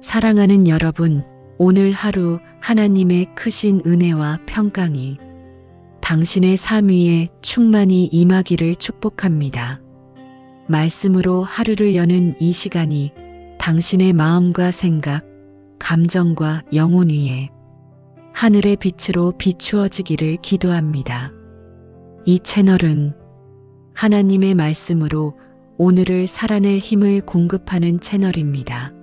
사랑하는 여러분, 오늘 하루 하나님의 크신 은혜와 평강이 당신의 삶 위에 충만히 임하기를 축복합니다. 말씀으로 하루를 여는 이 시간이 당신의 마음과 생각, 감정과 영혼 위에 하늘의 빛으로 비추어지기를 기도합니다. 이 채널은 하나님의 말씀으로 오늘을 살아낼 힘을 공급하는 채널입니다.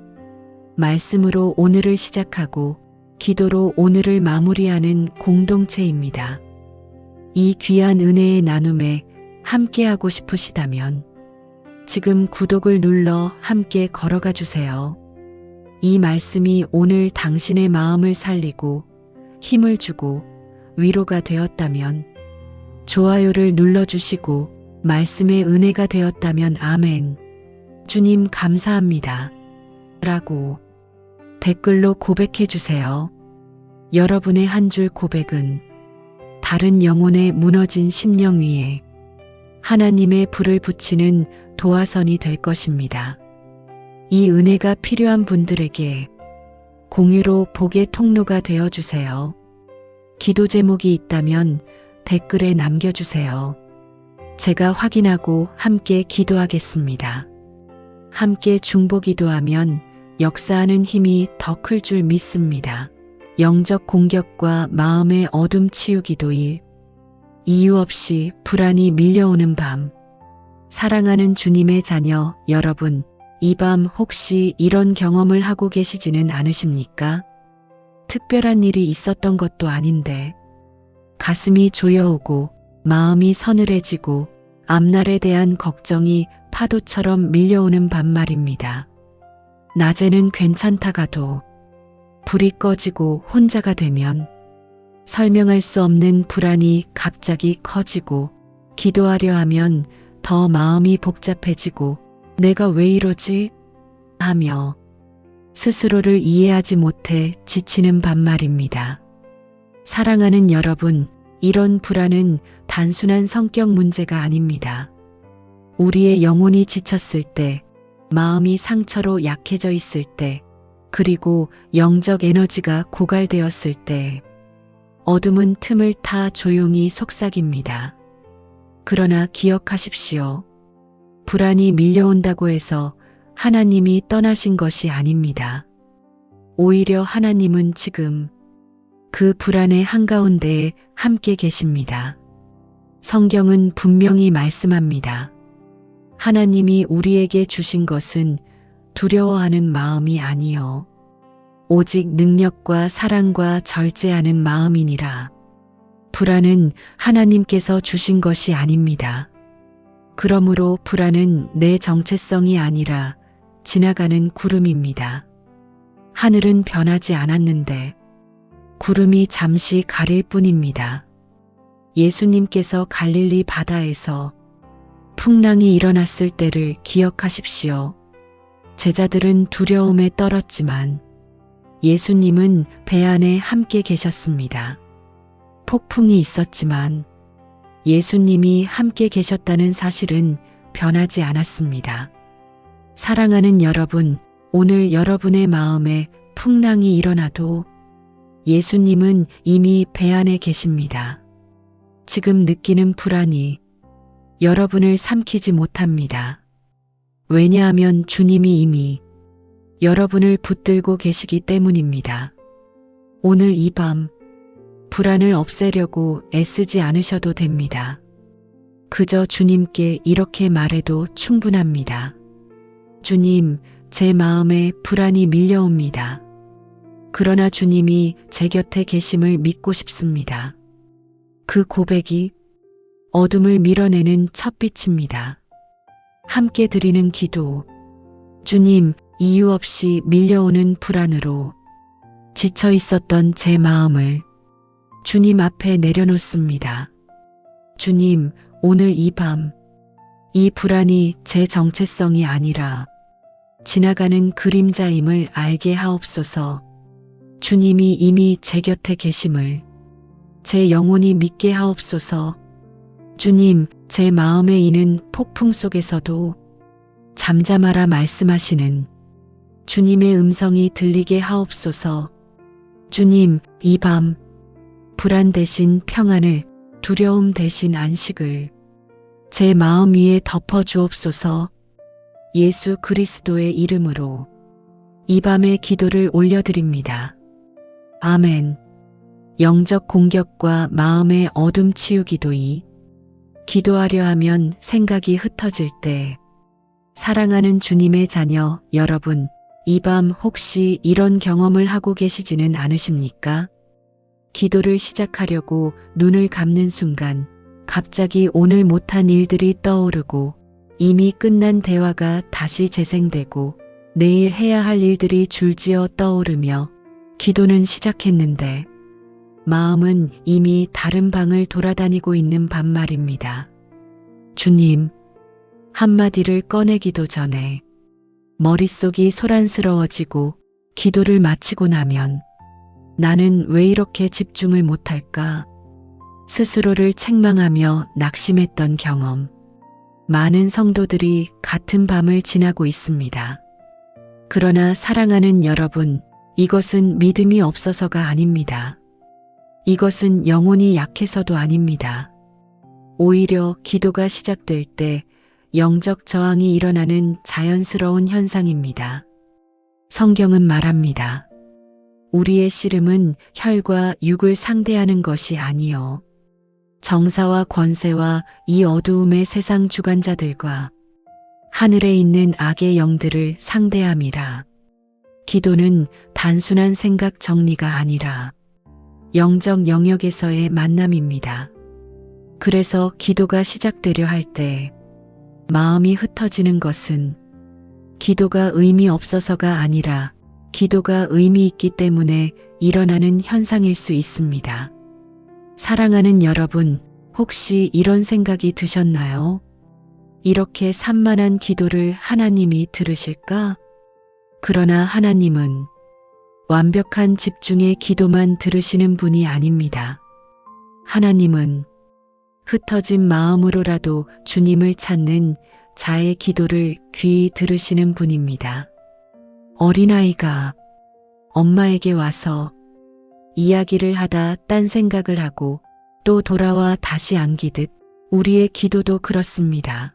말씀으로 오늘을 시작하고 기도로 오늘을 마무리하는 공동체입니다. 이 귀한 은혜의 나눔에 함께하고 싶으시다면 지금 구독을 눌러 함께 걸어가 주세요. 이 말씀이 오늘 당신의 마음을 살리고 힘을 주고 위로가 되었다면 좋아요를 눌러주시고 말씀의 은혜가 되었다면 아멘. 주님 감사합니다. 라고 댓글로 고백해 주세요. 여러분의 한 줄 고백은 다른 영혼의 무너진 심령 위에 하나님의 불을 붙이는 도화선이 될 것입니다. 이 은혜가 필요한 분들에게 공유로 복의 통로가 되어 주세요. 기도 제목이 있다면 댓글에 남겨주세요. 제가 확인하고 함께 기도하겠습니다. 함께 중보 기도하면 역사하는 힘이 더 클 줄 믿습니다. 영적 공격과 마음의 어둠 치유기도 1. 이유 없이 불안이 밀려오는 밤. 사랑하는 주님의 자녀 여러분, 이 밤 혹시 이런 경험을 하고 계시지는 않으십니까? 특별한 일이 있었던 것도 아닌데 가슴이 조여오고 마음이 서늘해지고 앞날에 대한 걱정이 파도처럼 밀려오는 밤 말입니다. 낮에는 괜찮다가도 불이 꺼지고 혼자가 되면 설명할 수 없는 불안이 갑자기 커지고 기도하려 하면 더 마음이 복잡해지고 내가 왜 이러지? 하며 스스로를 이해하지 못해 지치는 밤 말입니다. 사랑하는 여러분, 이런 불안은 단순한 성격 문제가 아닙니다. 우리의 영혼이 지쳤을 때, 마음이 상처로 약해져 있을 때, 그리고 영적 에너지가 고갈되었을 때, 어둠은 틈을 타 조용히 속삭입니다. 그러나 기억하십시오. 불안이 밀려온다고 해서 하나님이 떠나신 것이 아닙니다. 오히려 하나님은 지금 그 불안의 한가운데에 함께 계십니다. 성경은 분명히 말씀합니다. 하나님이 우리에게 주신 것은 두려워하는 마음이 아니요 오직 능력과 사랑과 절제하는 마음이니라. 불안은 하나님께서 주신 것이 아닙니다. 그러므로 불안은 내 정체성이 아니라 지나가는 구름입니다. 하늘은 변하지 않았는데 구름이 잠시 가릴 뿐입니다. 예수님께서 갈릴리 바다에서 풍랑이 일어났을 때를 기억하십시오. 제자들은 두려움에 떨었지만 예수님은 배 안에 함께 계셨습니다. 폭풍이 있었지만 예수님이 함께 계셨다는 사실은 변하지 않았습니다. 사랑하는 여러분, 오늘 여러분의 마음에 풍랑이 일어나도 예수님은 이미 배 안에 계십니다. 지금 느끼는 불안이 여러분을 삼키지 못합니다. 왜냐하면 주님이 이미 여러분을 붙들고 계시기 때문입니다. 오늘 이 밤 불안을 없애려고 애쓰지 않으셔도 됩니다. 그저 주님께 이렇게 말해도 충분합니다. 주님, 제 마음에 불안이 밀려옵니다. 그러나 주님이 제 곁에 계심을 믿고 싶습니다. 그 고백이 어둠을 밀어내는 첫 빛입니다. 함께 드리는 기도. 주님, 이유 없이 밀려오는 불안으로 지쳐 있었던 제 마음을 주님 앞에 내려놓습니다. 주님, 오늘 이 밤, 이 불안이 제 정체성이 아니라 지나가는 그림자임을 알게 하옵소서. 주님이 이미 제 곁에 계심을 제 영혼이 믿게 하옵소서. 주님, 제 마음에 이는 폭풍 속에서도 잠잠하라 말씀하시는 주님의 음성이 들리게 하옵소서. 주님, 이 밤 불안 대신 평안을, 두려움 대신 안식을 제 마음 위에 덮어 주옵소서. 예수 그리스도의 이름으로 이 밤의 기도를 올려드립니다. 아멘. 영적 공격과 마음의 어둠 치유기 도이. 기도하려 하면 생각이 흩어질 때. 사랑하는 주님의 자녀 여러분, 이 밤 혹시 이런 경험을 하고 계시지는 않으십니까? 기도를 시작하려고 눈을 감는 순간 갑자기 오늘 못한 일들이 떠오르고 이미 끝난 대화가 다시 재생되고 내일 해야 할 일들이 줄지어 떠오르며 기도는 시작했는데 마음은 이미 다른 방을 돌아다니고 있는 밤 말입니다. 주님, 한마디를 꺼내기도 전에 머릿속이 소란스러워지고 기도를 마치고 나면 나는 왜 이렇게 집중을 못할까? 스스로를 책망하며 낙심했던 경험. 많은 성도들이 같은 밤을 지나고 있습니다. 그러나 사랑하는 여러분, 이것은 믿음이 없어서가 아닙니다. 이것은 영혼이 약해서도 아닙니다. 오히려 기도가 시작될 때 영적 저항이 일어나는 자연스러운 현상입니다. 성경은 말합니다. 우리의 씨름은 혈과 육을 상대하는 것이 아니요 정사와 권세와 이 어두움의 세상 주관자들과 하늘에 있는 악의 영들을 상대함이라. 기도는 단순한 생각 정리가 아니라 영적 영역에서의 만남입니다. 그래서 기도가 시작되려 할 때 마음이 흩어지는 것은 기도가 의미 없어서가 아니라 기도가 의미 있기 때문에 일어나는 현상일 수 있습니다. 사랑하는 여러분, 혹시 이런 생각이 드셨나요? 이렇게 산만한 기도를 하나님이 들으실까? 그러나 하나님은 완벽한 집중의 기도만 들으시는 분이 아닙니다. 하나님은 흩어진 마음으로라도 주님을 찾는 자의 기도를 귀히 들으시는 분입니다. 어린아이가 엄마에게 와서 이야기를 하다 딴 생각을 하고 또 돌아와 다시 안기듯 우리의 기도도 그렇습니다.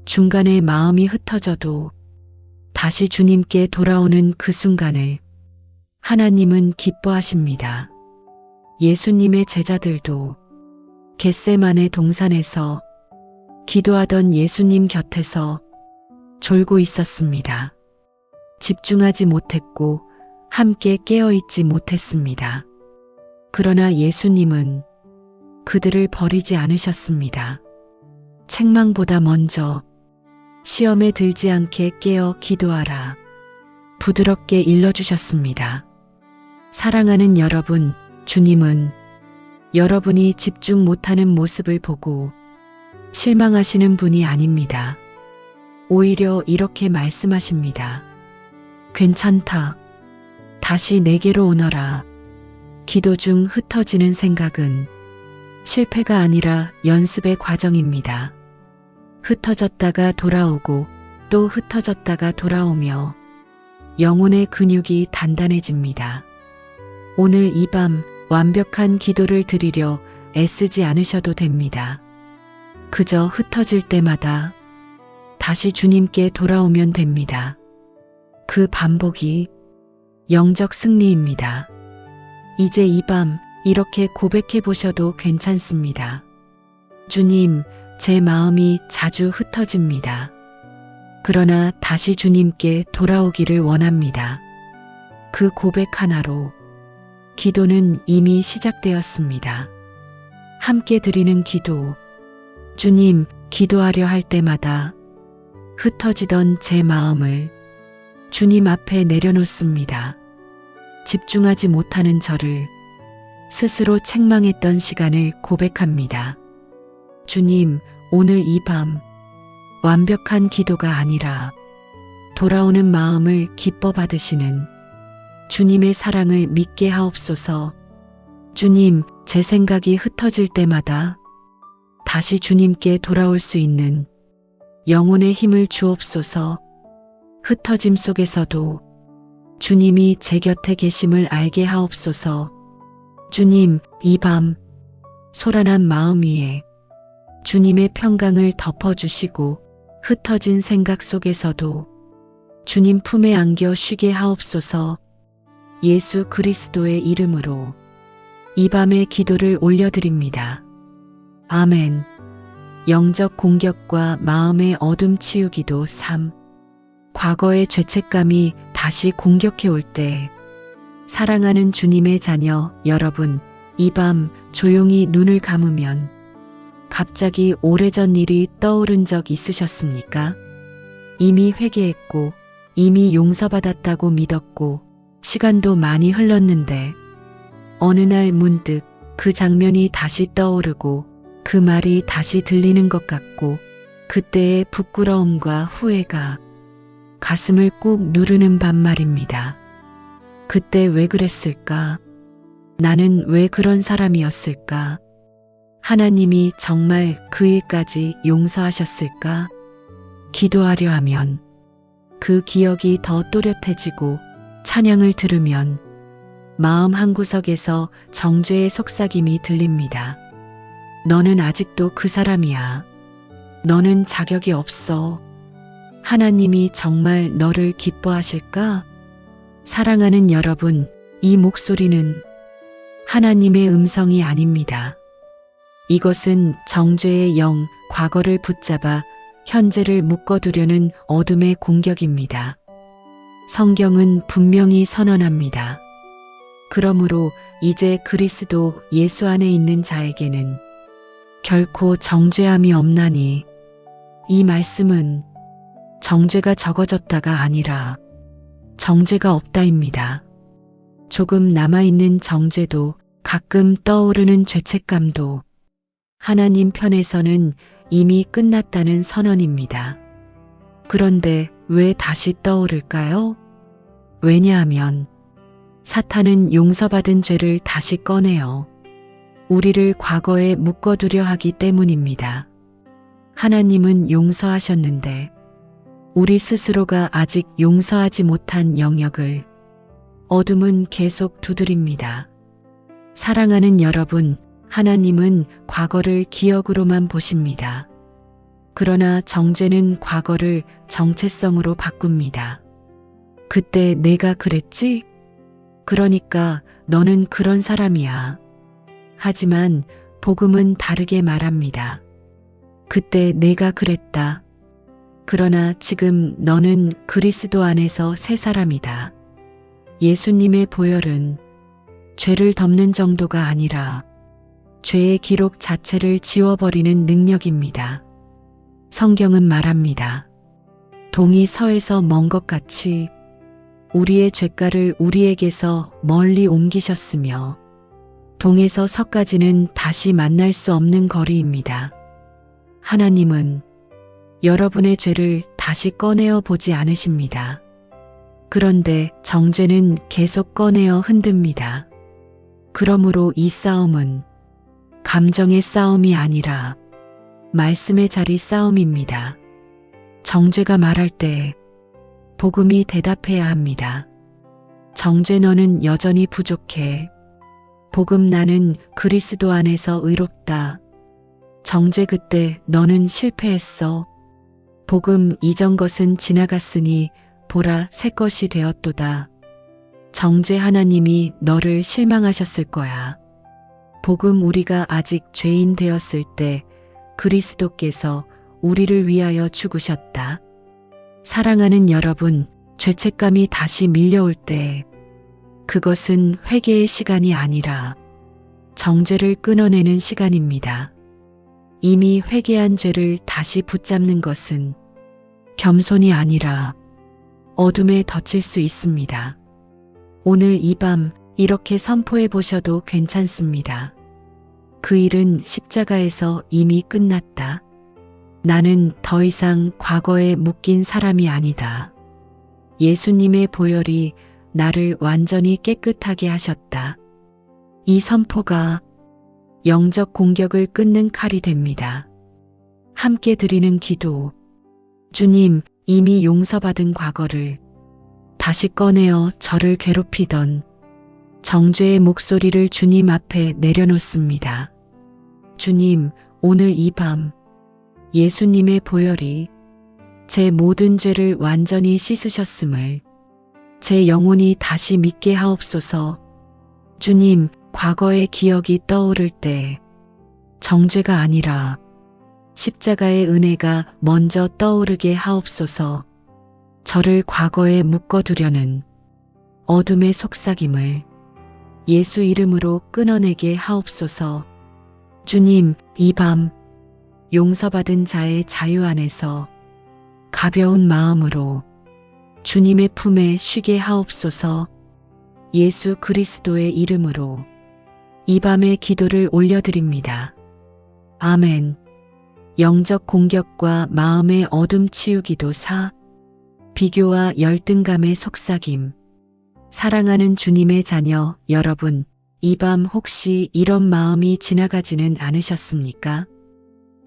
중간에 마음이 흩어져도 다시 주님께 돌아오는 그 순간을 하나님은 기뻐하십니다. 예수님의 제자들도 겟세마네 동산에서 기도하던 예수님 곁에서 졸고 있었습니다. 집중하지 못했고 함께 깨어있지 못했습니다. 그러나 예수님은 그들을 버리지 않으셨습니다. 책망보다 먼저 시험에 들지 않게 깨어 기도하라. 부드럽게 일러주셨습니다. 사랑하는 여러분, 주님은 여러분이 집중 못하는 모습을 보고 실망하시는 분이 아닙니다. 오히려 이렇게 말씀하십니다. 괜찮다. 다시 내게로 오너라. 기도 중 흩어지는 생각은 실패가 아니라 연습의 과정입니다. 흩어졌다가 돌아오고 또 흩어졌다가 돌아오며 영혼의 근육이 단단해집니다. 오늘 이 밤 완벽한 기도를 드리려 애쓰지 않으셔도 됩니다. 그저 흩어질 때마다 다시 주님께 돌아오면 됩니다. 그 반복이 영적 승리입니다. 이제 이 밤 이렇게 고백해 보셔도 괜찮습니다. 주님, 제 마음이 자주 흩어집니다. 그러나 다시 주님께 돌아오기를 원합니다. 그 고백 하나로 기도는 이미 시작되었습니다. 함께 드리는 기도. 주님, 기도하려 할 때마다 흩어지던 제 마음을 주님 앞에 내려놓습니다. 집중하지 못하는 저를 스스로 책망했던 시간을 고백합니다. 주님, 오늘 이 밤 완벽한 기도가 아니라 돌아오는 마음을 기뻐 받으시는 주님의 사랑을 믿게 하옵소서. 주님, 제 생각이 흩어질 때마다 다시 주님께 돌아올 수 있는 영혼의 힘을 주옵소서. 흩어짐 속에서도 주님이 제 곁에 계심을 알게 하옵소서. 주님, 이 밤 소란한 마음 위에 주님의 평강을 덮어주시고 흩어진 생각 속에서도 주님 품에 안겨 쉬게 하옵소서. 예수 그리스도의 이름으로 이 밤의 기도를 올려드립니다. 아멘. 영적 공격과 마음의 어둠 치우기도 3. 과거의 죄책감이 다시 공격해 올 때, 사랑하는 주님의 자녀 여러분, 이 밤 조용히 눈을 감으면 갑자기 오래전 일이 떠오른 적 있으셨습니까? 이미 회개했고 이미 용서받았다고 믿었고 시간도 많이 흘렀는데 어느 날 문득 그 장면이 다시 떠오르고 그 말이 다시 들리는 것 같고 그때의 부끄러움과 후회가 가슴을 꾹 누르는 밤 말입니다. 그때 왜 그랬을까? 나는 왜 그런 사람이었을까? 하나님이 정말 그 일까지 용서하셨을까? 기도하려 하면 그 기억이 더 또렷해지고 찬양을 들으면 마음 한구석에서 정죄의 속삭임이 들립니다. 너는 아직도 그 사람이야. 너는 자격이 없어. 하나님이 정말 너를 기뻐하실까? 사랑하는 여러분, 이 목소리는 하나님의 음성이 아닙니다. 이것은 정죄의 영, 과거를 붙잡아 현재를 묶어두려는 어둠의 공격입니다. 성경은 분명히 선언합니다. 그러므로 이제 그리스도 예수 안에 있는 자에게는 결코 정죄함이 없나니, 이 말씀은 정죄가 적어졌다가 아니라 정죄가 없다입니다. 조금 남아있는 정죄도 가끔 떠오르는 죄책감도 하나님 편에서는 이미 끝났다는 선언입니다. 그런데 왜 다시 떠오를까요? 왜냐하면 사탄은 용서받은 죄를 다시 꺼내어 우리를 과거에 묶어두려 하기 때문입니다. 하나님은 용서하셨는데 우리 스스로가 아직 용서하지 못한 영역을 어둠은 계속 두드립니다. 사랑하는 여러분, 하나님은 과거를 기억으로만 보십니다. 그러나 정죄는 과거를 정체성으로 바꿉니다. 그때 내가 그랬지? 그러니까 너는 그런 사람이야. 하지만 복음은 다르게 말합니다. 그때 내가 그랬다. 그러나 지금 너는 그리스도 안에서 새 사람이다. 예수님의 보혈은 죄를 덮는 정도가 아니라 죄의 기록 자체를 지워버리는 능력입니다. 성경은 말합니다. 동이 서에서 먼 것 같이 우리의 죄가를 우리에게서 멀리 옮기셨으며 동에서 서까지는 다시 만날 수 없는 거리입니다. 하나님은 여러분의 죄를 다시 꺼내어 보지 않으십니다. 그런데 정죄는 계속 꺼내어 흔듭니다. 그러므로 이 싸움은 감정의 싸움이 아니라 말씀의 자리 싸움입니다. 정죄가 말할 때 복음이 대답해야 합니다. 정죄 너는 여전히 부족해. 복음 나는 그리스도 안에서 의롭다. 정죄 그때 너는 실패했어. 복음 이전 것은 지나갔으니 보라 새 것이 되었도다. 정죄 하나님이 너를 실망하셨을 거야. 복음 우리가 아직 죄인 되었을 때 그리스도께서 우리를 위하여 죽으셨다. 사랑하는 여러분, 죄책감이 다시 밀려올 때 그것은 회개의 시간이 아니라 정죄를 끊어내는 시간입니다. 이미 회개한 죄를 다시 붙잡는 것은 겸손이 아니라 어둠에 덮칠 수 있습니다. 오늘 이 밤 이렇게 선포해 보셔도 괜찮습니다. 그 일은 십자가에서 이미 끝났다. 나는 더 이상 과거에 묶인 사람이 아니다. 예수님의 보혈이 나를 완전히 깨끗하게 하셨다. 이 선포가 영적 공격을 끊는 칼이 됩니다. 함께 드리는 기도. 주님, 이미 용서받은 과거를 다시 꺼내어 저를 괴롭히던 정죄의 목소리를 주님 앞에 내려놓습니다. 주님, 오늘 이 밤 예수님의 보혈이 제 모든 죄를 완전히 씻으셨음을 제 영혼이 다시 믿게 하옵소서. 주님, 과거의 기억이 떠오를 때 정죄가 아니라 십자가의 은혜가 먼저 떠오르게 하옵소서. 저를 과거에 묶어두려는 어둠의 속삭임을 예수 이름으로 끊어내게 하옵소서. 주님, 이 밤 용서받은 자의 자유 안에서 가벼운 마음으로 주님의 품에 쉬게 하옵소서. 예수 그리스도의 이름으로 이 밤의 기도를 올려드립니다. 아멘. 영적 공격과 마음의 어둠 치우기도 4. 비교와 열등감의 속삭임. 사랑하는 주님의 자녀 여러분, 이 밤 혹시 이런 마음이 지나가지는 않으셨습니까?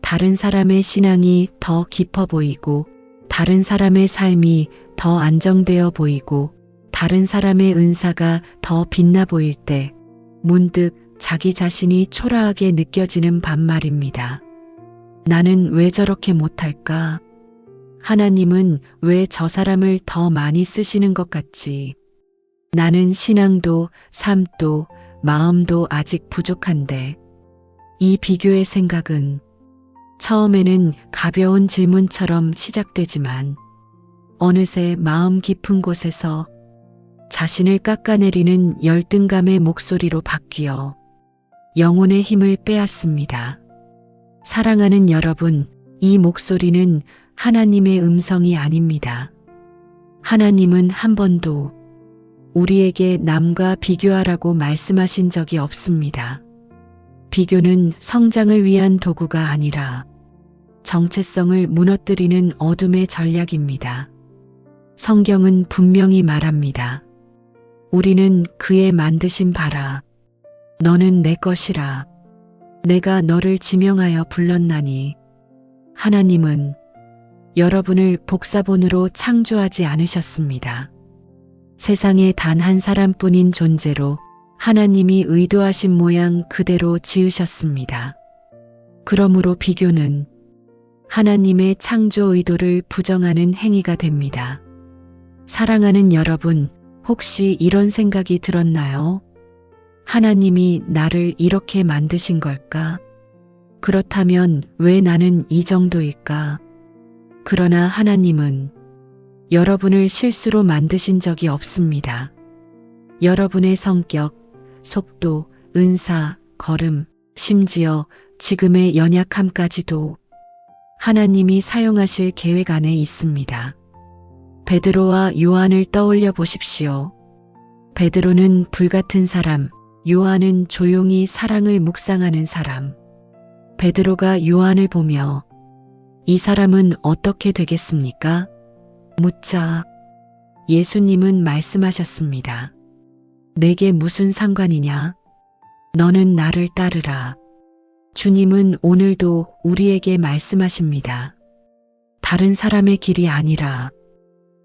다른 사람의 신앙이 더 깊어 보이고, 다른 사람의 삶이 더 안정되어 보이고, 다른 사람의 은사가 더 빛나 보일 때, 문득 자기 자신이 초라하게 느껴지는 밤 말입니다. 나는 왜 저렇게 못할까? 하나님은 왜 저 사람을 더 많이 쓰시는 것 같지? 나는 신앙도 삶도 마음도 아직 부족한데. 이 비교의 생각은 처음에는 가벼운 질문처럼 시작되지만 어느새 마음 깊은 곳에서 자신을 깎아내리는 열등감의 목소리로 바뀌어 영혼의 힘을 빼앗습니다. 사랑하는 여러분, 이 목소리는 하나님의 음성이 아닙니다. 하나님은 한 번도 우리에게 남과 비교하라고 말씀하신 적이 없습니다. 비교는 성장을 위한 도구가 아니라 정체성을 무너뜨리는 어둠의 전략입니다. 성경은 분명히 말합니다. 우리는 그의 만드신 바라. 너는 내 것이라. 내가 너를 지명하여 불렀나니. 하나님은 여러분을 복사본으로 창조하지 않으셨습니다. 세상에 단 한 사람뿐인 존재로 하나님이 의도하신 모양 그대로 지으셨습니다. 그러므로 비교는 하나님의 창조 의도를 부정하는 행위가 됩니다. 사랑하는 여러분, 혹시 이런 생각이 들었나요? 하나님이 나를 이렇게 만드신 걸까? 그렇다면 왜 나는 이 정도일까? 그러나 하나님은 여러분을 실수로 만드신 적이 없습니다. 여러분의 성격, 속도, 은사, 걸음, 심지어 지금의 연약함까지도 하나님이 사용하실 계획 안에 있습니다. 베드로와 요한을 떠올려 보십시오. 베드로는 불같은 사람, 요한은 조용히 사랑을 묵상하는 사람. 베드로가 요한을 보며 이 사람은 어떻게 되겠습니까? 묻자 예수님은 말씀하셨습니다. 내게 무슨 상관이냐? 너는 나를 따르라. 주님은 오늘도 우리에게 말씀하십니다. 다른 사람의 길이 아니라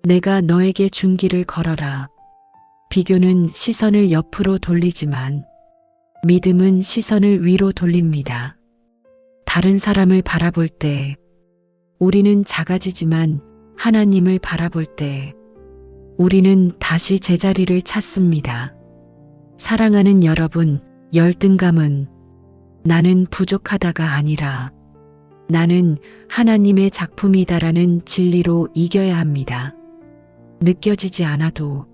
내가 너에게 준 길을 걸어라. 비교는 시선을 옆으로 돌리지만 믿음은 시선을 위로 돌립니다. 다른 사람을 바라볼 때 우리는 작아지지만 하나님을 바라볼 때 우리는 다시 제자리를 찾습니다. 사랑하는 여러분, 열등감은 나는 부족하다가 아니라 나는 하나님의 작품이다라는 진리로 이겨야 합니다. 느껴지지 않아도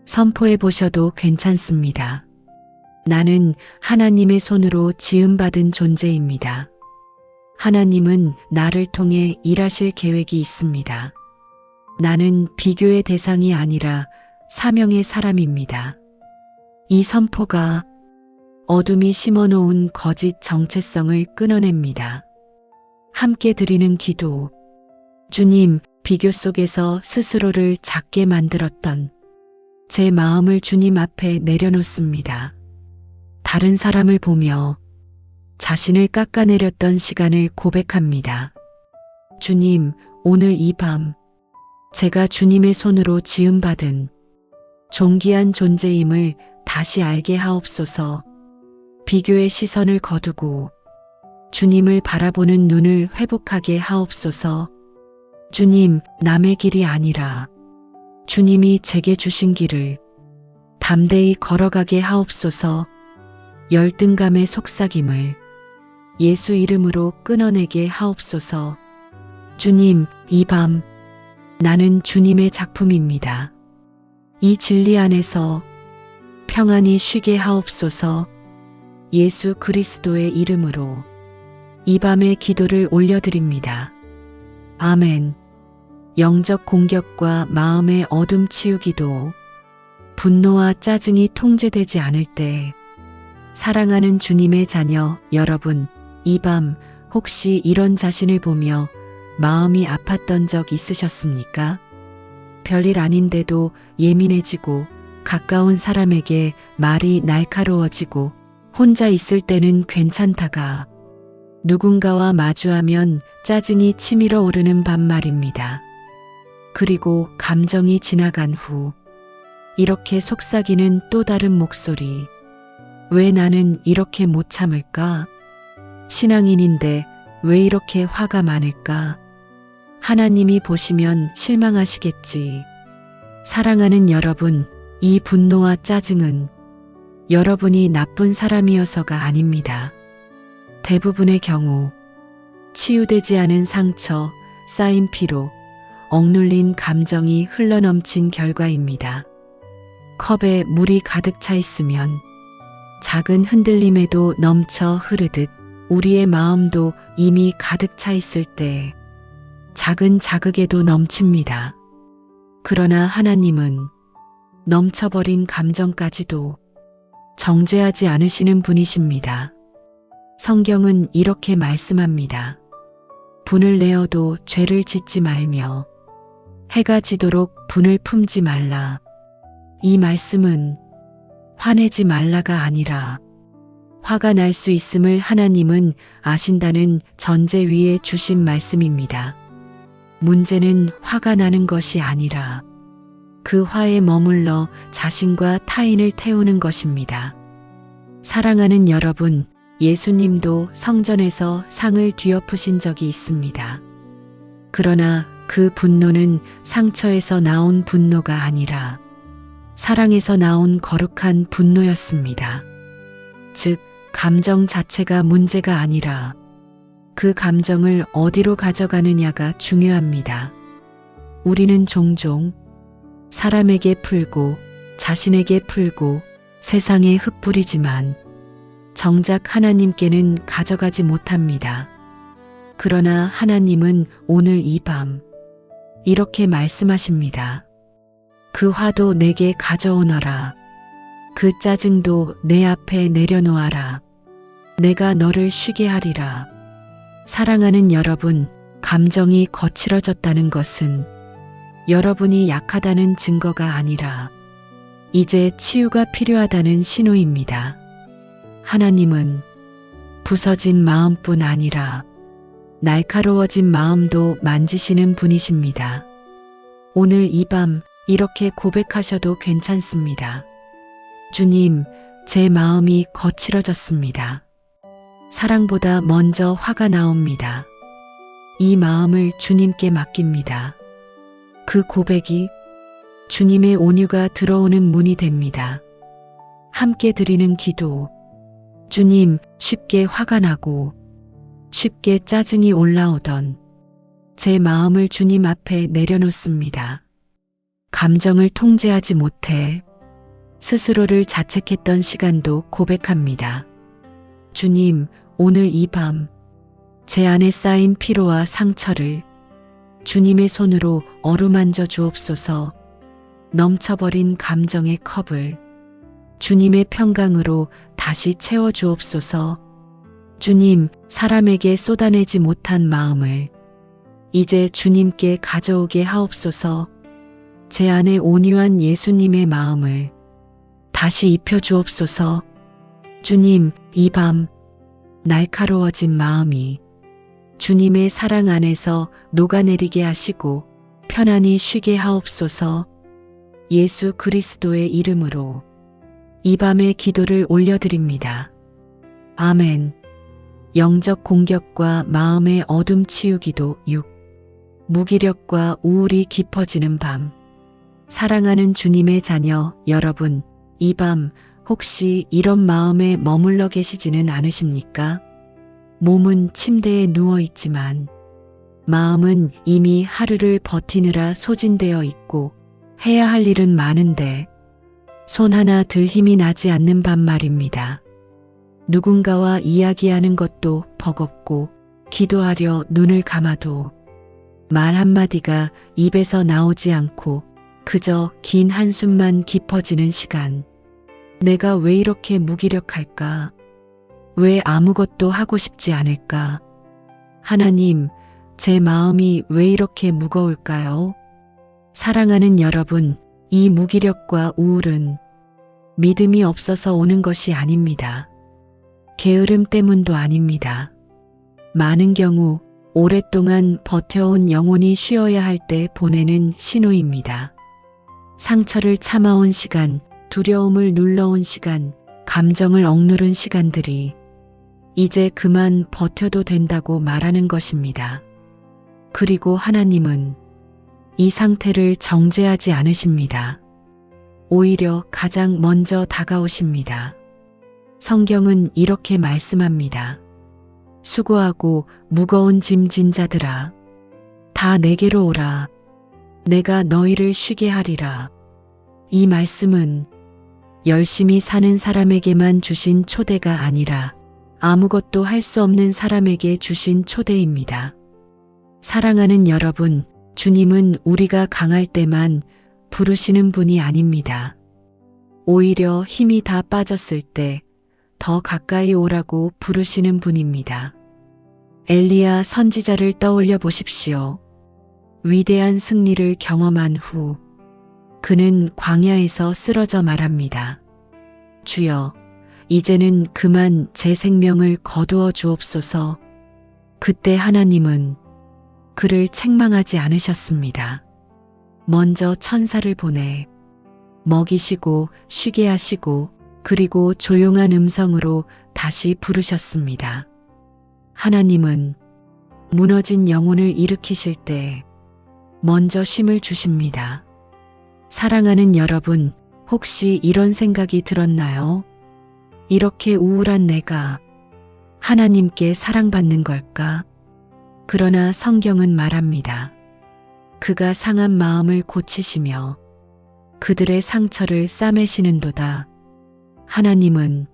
선포해 보셔도 괜찮습니다. 나는 하나님의 손으로 지음받은 존재입니다. 하나님은 나를 통해 일하실 계획이 있습니다. 나는 비교의 대상이 아니라 사명의 사람입니다. 이 선포가 어둠이 심어놓은 거짓 정체성을 끊어냅니다. 함께 드리는 기도. 주님, 비교 속에서 스스로를 작게 만들었던 제 마음을 주님 앞에 내려놓습니다. 다른 사람을 보며 자신을 깎아내렸던 시간을 고백합니다. 주님, 오늘 이 밤 제가 주님의 손으로 지음받은 존귀한 존재임을 다시 알게 하옵소서. 비교의 시선을 거두고 주님을 바라보는 눈을 회복하게 하옵소서. 주님, 남의 길이 아니라 주님이 제게 주신 길을 담대히 걸어가게 하옵소서. 열등감의 속삭임을 예수 이름으로 끊어내게 하옵소서. 주님, 이 밤 나는 주님의 작품입니다. 이 진리 안에서 평안히 쉬게 하옵소서. 예수 그리스도의 이름으로 이 밤의 기도를 올려드립니다. 아멘. 영적 공격과 마음의 어둠 치우기도 분노와 짜증이 통제되지 않을 때 사랑하는 주님의 자녀 여러분, 이 밤 혹시 이런 자신을 보며 마음이 아팠던 적 있으셨습니까? 별일 아닌데도 예민해지고 가까운 사람에게 말이 날카로워지고 혼자 있을 때는 괜찮다가 누군가와 마주하면 짜증이 치밀어 오르는 밤 말입니다. 그리고 감정이 지나간 후 이렇게 속삭이는 또 다른 목소리. 왜 나는 이렇게 못 참을까? 신앙인인데 왜 이렇게 화가 많을까? 하나님이 보시면 실망하시겠지. 사랑하는 여러분, 이 분노와 짜증은 여러분이 나쁜 사람이어서가 아닙니다. 대부분의 경우 치유되지 않은 상처, 쌓인 피로, 억눌린 감정이 흘러넘친 결과입니다. 컵에 물이 가득 차 있으면 작은 흔들림에도 넘쳐 흐르듯 우리의 마음도 이미 가득 차 있을 때 작은 자극에도 넘칩니다. 그러나 하나님은 넘쳐버린 감정까지도 정죄하지 않으시는 분이십니다. 성경은 이렇게 말씀합니다. 분을 내어도 죄를 짓지 말며 해가 지도록 분을 품지 말라. 이 말씀은 화내지 말라가 아니라 화가 날 수 있음을 하나님은 아신다는 전제 위에 주신 말씀입니다. 문제는 화가 나는 것이 아니라 그 화에 머물러 자신과 타인을 태우는 것입니다. 사랑하는 여러분, 예수님도 성전에서 상을 뒤엎으신 적이 있습니다. 그러나 그 분노는 상처에서 나온 분노가 아니라 사랑에서 나온 거룩한 분노였습니다. 즉, 감정 자체가 문제가 아니라 그 감정을 어디로 가져가느냐가 중요합니다. 우리는 종종 사람에게 풀고 자신에게 풀고 세상에 흩뿌리지만 정작 하나님께는 가져가지 못합니다. 그러나 하나님은 오늘 이 밤 이렇게 말씀하십니다. 그 화도 내게 가져오너라. 그 짜증도 내 앞에 내려놓아라. 내가 너를 쉬게 하리라. 사랑하는 여러분, 감정이 거칠어졌다는 것은 여러분이 약하다는 증거가 아니라 이제 치유가 필요하다는 신호입니다. 하나님은 부서진 마음뿐 아니라 날카로워진 마음도 만지시는 분이십니다. 오늘 이 밤 이렇게 고백하셔도 괜찮습니다. 주님, 제 마음이 거칠어졌습니다. 사랑보다 먼저 화가 나옵니다. 이 마음을 주님께 맡깁니다. 그 고백이 주님의 온유가 들어오는 문이 됩니다. 함께 드리는 기도. 주님, 쉽게 화가 나고 쉽게 짜증이 올라오던 제 마음을 주님 앞에 내려놓습니다. 감정을 통제하지 못해 스스로를 자책했던 시간도 고백합니다. 주님, 오늘 이 밤 제 안에 쌓인 피로와 상처를 주님의 손으로 어루만져 주옵소서. 넘쳐버린 감정의 컵을 주님의 평강으로 다시 채워 주옵소서. 주님, 사람에게 쏟아내지 못한 마음을 이제 주님께 가져오게 하옵소서. 제 안에 온유한 예수님의 마음을 다시 입혀 주옵소서. 주님, 이 밤 날카로워진 마음이 주님의 사랑 안에서 녹아내리게 하시고 편안히 쉬게 하옵소서. 예수 그리스도의 이름으로 이 밤에 기도를 올려드립니다. 아멘. 영적 공격과 마음의 어둠 치유기도 6. 무기력과 우울이 깊어지는 밤. 사랑하는 주님의 자녀 여러분, 이 밤 혹시 이런 마음에 머물러 계시지는 않으십니까? 몸은 침대에 누워 있지만 마음은 이미 하루를 버티느라 소진되어 있고 해야 할 일은 많은데 손 하나 들 힘이 나지 않는 밤 말입니다. 누군가와 이야기하는 것도 버겁고 기도하려 눈을 감아도 말 한마디가 입에서 나오지 않고 그저 긴 한숨만 깊어지는 시간. 내가 왜 이렇게 무기력할까? 왜 아무것도 하고 싶지 않을까? 하나님, 제 마음이 왜 이렇게 무거울까요? 사랑하는 여러분, 이 무기력과 우울은 믿음이 없어서 오는 것이 아닙니다. 게으름 때문도 아닙니다. 많은 경우 오랫동안 버텨온 영혼이 쉬어야 할 때 보내는 신호입니다. 상처를 참아온 시간, 두려움을 눌러온 시간, 감정을 억누른 시간들이 이제 그만 버텨도 된다고 말하는 것입니다. 그리고 하나님은 이 상태를 정죄하지 않으십니다. 오히려 가장 먼저 다가오십니다. 성경은 이렇게 말씀합니다. 수고하고 무거운 짐 진 자들아, 다 내게로 오라. 내가 너희를 쉬게 하리라. 이 말씀은 열심히 사는 사람에게만 주신 초대가 아니라 아무것도 할 수 없는 사람에게 주신 초대입니다. 사랑하는 여러분, 주님은 우리가 강할 때만 부르시는 분이 아닙니다. 오히려 힘이 다 빠졌을 때 더 가까이 오라고 부르시는 분입니다. 엘리야 선지자를 떠올려 보십시오. 위대한 승리를 경험한 후 그는 광야에서 쓰러져 말합니다. 주여, 이제는 그만 제 생명을 거두어 주옵소서. 그때 하나님은 그를 책망하지 않으셨습니다. 먼저 천사를 보내 먹이시고 쉬게 하시고 그리고 조용한 음성으로 다시 부르셨습니다. 하나님은 무너진 영혼을 일으키실 때 먼저 쉼을 주십니다. 사랑하는 여러분, 혹시 이런 생각이 들었나요? 이렇게 우울한 내가 하나님께 사랑받는 걸까? 그러나 성경은 말합니다. 그가 상한 마음을 고치시며 그들의 상처를 싸매시는도다. 하나님은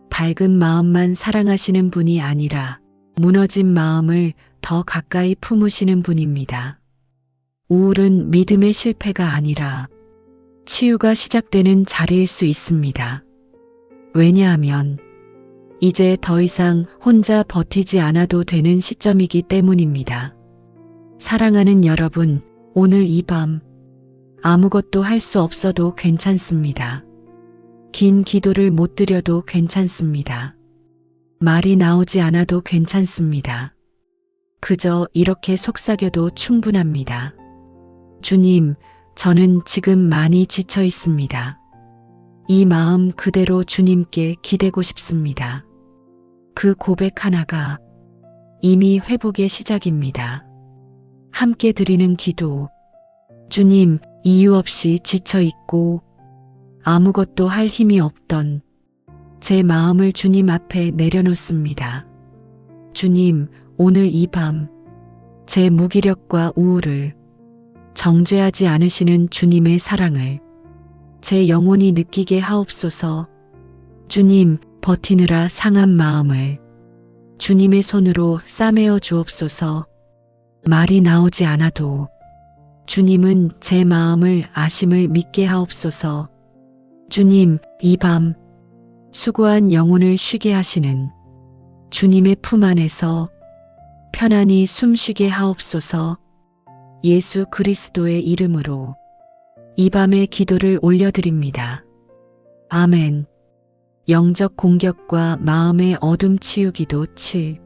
밝은 마음만 사랑하시는 분이 아니라 무너진 마음을 더 가까이 품으시는 분입니다. 우울은 믿음의 실패가 아니라 치유가 시작되는 자리일 수 있습니다. 왜냐하면 이제 더 이상 혼자 버티지 않아도 되는 시점이기 때문입니다. 사랑하는 여러분, 오늘 이 밤 아무것도 할 수 없어도 괜찮습니다. 긴 기도를 못 드려도 괜찮습니다. 말이 나오지 않아도 괜찮습니다. 그저 이렇게 속삭여도 충분합니다. 주님, 저는 지금 많이 지쳐 있습니다. 이 마음 그대로 주님께 기대고 싶습니다. 그 고백 하나가 이미 회복의 시작입니다. 함께 드리는 기도. 주님, 이유 없이 지쳐 있고 아무것도 할 힘이 없던 제 마음을 주님 앞에 내려놓습니다. 주님, 오늘 이 밤 제 무기력과 우울을 정죄하지 않으시는 주님의 사랑을 제 영혼이 느끼게 하옵소서. 주님, 버티느라 상한 마음을 주님의 손으로 싸매어 주옵소서. 말이 나오지 않아도 주님은 제 마음을 아심을 믿게 하옵소서. 주님, 이 밤 수고한 영혼을 쉬게 하시는 주님의 품 안에서 편안히 숨쉬게 하옵소서. 예수 그리스도의 이름으로 이 밤에 기도를 올려드립니다. 아멘. 영적 공격과 마음의 어둠 치유기도 7.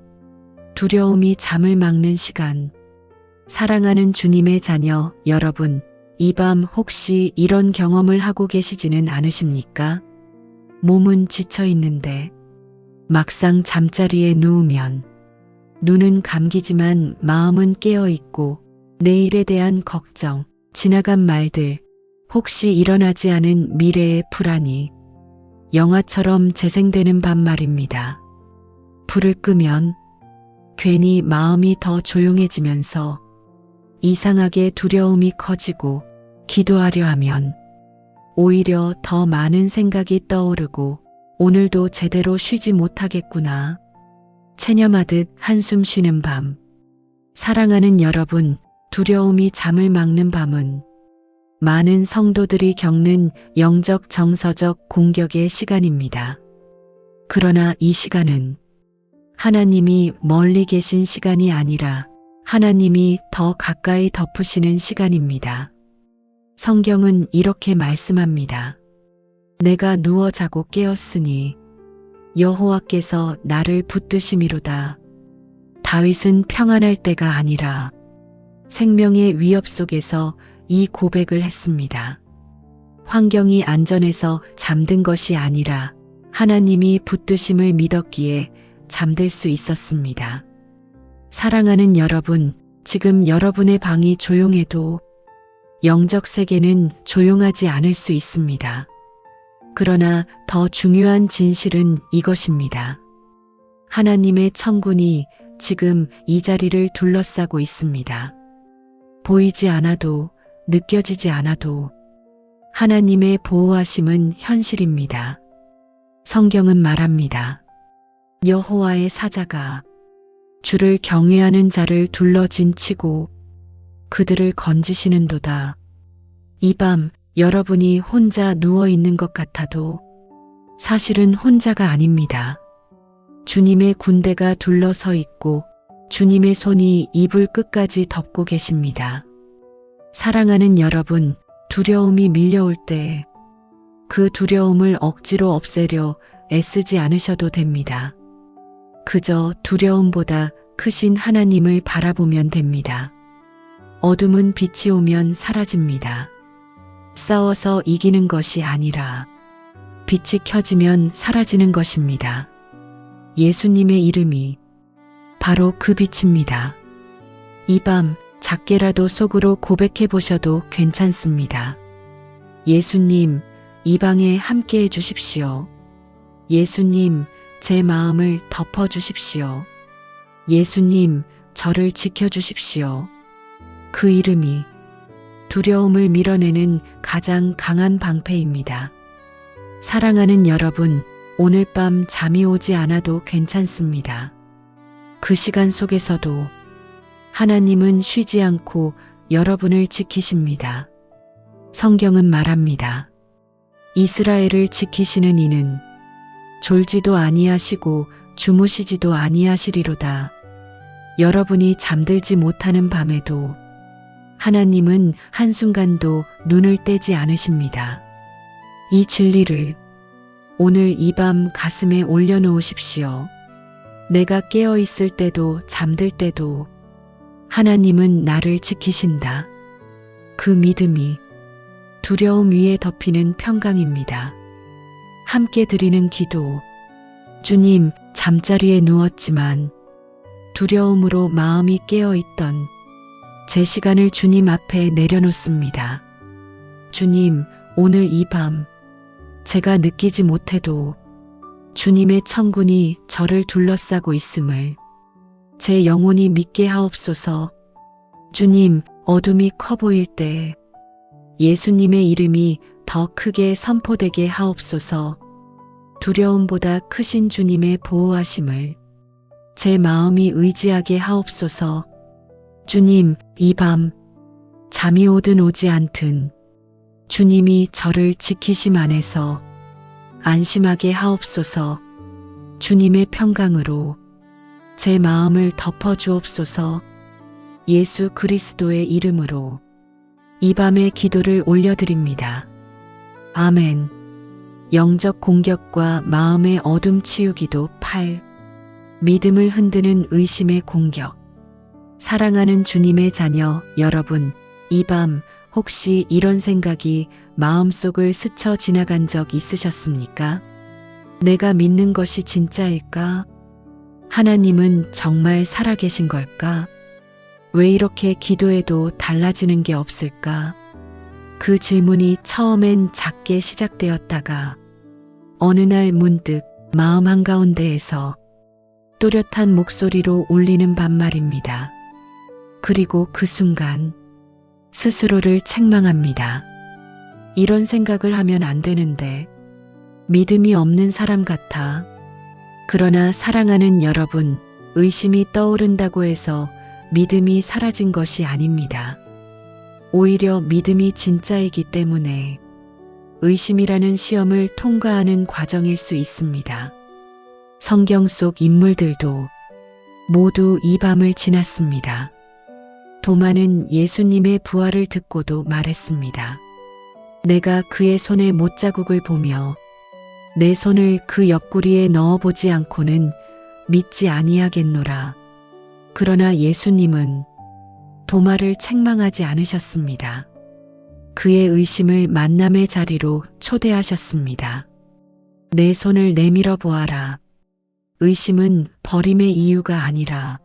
두려움이 잠을 막는 시간. 사랑하는 주님의 자녀 여러분, 이 밤 혹시 이런 경험을 하고 계시지는 않으십니까? 몸은 지쳐 있는데 막상 잠자리에 누우면 눈은 감기지만 마음은 깨어 있고 내일에 대한 걱정, 지나간 말들, 혹시 일어나지 않은 미래의 불안이 영화처럼 재생되는 밤 말입니다. 불을 끄면 괜히 마음이 더 조용해지면서 이상하게 두려움이 커지고 기도하려 하면 오히려 더 많은 생각이 떠오르고 오늘도 제대로 쉬지 못하겠구나. 체념하듯 한숨 쉬는 밤. 사랑하는 여러분, 두려움이 잠을 막는 밤은 많은 성도들이 겪는 영적 정서적 공격의 시간입니다. 그러나 이 시간은 하나님이 멀리 계신 시간이 아니라 하나님이 더 가까이 덮으시는 시간입니다. 성경은 이렇게 말씀합니다. 내가 누워 자고 깨었으니 여호와께서 나를 붙드심이로다. 다윗은 평안할 때가 아니라 생명의 위협 속에서 이 고백을 했습니다. 환경이 안전해서 잠든 것이 아니라 하나님이 붙드심을 믿었기에 잠들 수 있었습니다. 사랑하는 여러분, 지금 여러분의 방이 조용해도 영적 세계는 조용하지 않을 수 있습니다. 그러나 더 중요한 진실은 이것입니다. 하나님의 천군이 지금 이 자리를 둘러싸고 있습니다. 보이지 않아도 느껴지지 않아도 하나님의 보호하심은 현실입니다. 성경은 말합니다. 여호와의 사자가 주를 경외하는 자를 둘러진 치고 그들을 건지시는도다. 이 밤 여러분이 혼자 누워 있는 것 같아도 사실은 혼자가 아닙니다. 주님의 군대가 둘러서 있고 주님의 손이 이불 끝까지 덮고 계십니다. 사랑하는 여러분, 두려움이 밀려올 때 그 두려움을 억지로 없애려 애쓰지 않으셔도 됩니다. 그저 두려움보다 크신 하나님을 바라보면 됩니다. 어둠은 빛이 오면 사라집니다. 싸워서 이기는 것이 아니라 빛이 켜지면 사라지는 것입니다. 예수님의 이름이 바로 그 빛입니다. 이 밤 작게라도 속으로 고백해 보셔도 괜찮습니다. 예수님, 이 방에 함께 해 주십시오. 예수님, 제 마음을 덮어 주십시오. 예수님, 저를 지켜 주십시오. 그 이름이 두려움을 밀어내는 가장 강한 방패입니다. 사랑하는 여러분, 오늘 밤 잠이 오지 않아도 괜찮습니다. 그 시간 속에서도 하나님은 쉬지 않고 여러분을 지키십니다. 성경은 말합니다. 이스라엘을 지키시는 이는 졸지도 아니하시고 주무시지도 아니하시리로다. 여러분이 잠들지 못하는 밤에도 하나님은 한순간도 눈을 떼지 않으십니다. 이 진리를 오늘 이 밤 가슴에 올려놓으십시오. 내가 깨어 있을 때도 잠들 때도 하나님은 나를 지키신다. 그 믿음이 두려움 위에 덮이는 평강입니다. 함께 드리는 기도. 주님, 잠자리에 누웠지만 두려움으로 마음이 깨어 있던 제 시간을 주님 앞에 내려놓습니다. 주님, 오늘 이 밤 제가 느끼지 못해도 주님의 천군이 저를 둘러싸고 있음을 제 영혼이 믿게 하옵소서. 주님, 어둠이 커 보일 때 예수님의 이름이 더 크게 선포되게 하옵소서. 두려움보다 크신 주님의 보호하심을 제 마음이 의지하게 하옵소서. 주님, 이 밤 잠이 오든 오지 않든 주님이 저를 지키심 안에서 안심하게 하옵소서. 주님의 평강으로 제 마음을 덮어 주옵소서. 예수 그리스도의 이름으로 이 밤의 기도를 올려드립니다. 아멘. 영적 공격과 마음의 어둠 치우기도 8. 믿음을 흔드는 의심의 공격. 사랑하는 주님의 자녀 여러분, 이 밤 혹시 이런 생각이 마음속을 스쳐 지나간 적 있으셨습니까? 내가 믿는 것이 진짜일까? 하나님은 정말 살아계신 걸까? 왜 이렇게 기도해도 달라지는 게 없을까? 그 질문이 처음엔 작게 시작되었다가 어느 날 문득 마음 한가운데에서 또렷한 목소리로 울리는 반말입니다. 그리고 그 순간 스스로를 책망합니다. 이런 생각을 하면 안 되는데, 믿음이 없는 사람 같아. 그러나 사랑하는 여러분, 의심이 떠오른다고 해서 믿음이 사라진 것이 아닙니다. 오히려 믿음이 진짜이기 때문에 의심이라는 시험을 통과하는 과정일 수 있습니다. 성경 속 인물들도 모두 이 밤을 지났습니다. 도마는 예수님의 부활을 듣고도 말했습니다. 내가 그의 손에 못자국을 보며 내 손을 그 옆구리에 넣어보지 않고는 믿지 아니하겠노라. 그러나 예수님은 도마를 책망하지 않으셨습니다. 그의 의심을 만남의 자리로 초대하셨습니다. 내 손을 내밀어 보아라. 의심은 버림의 이유가 아니라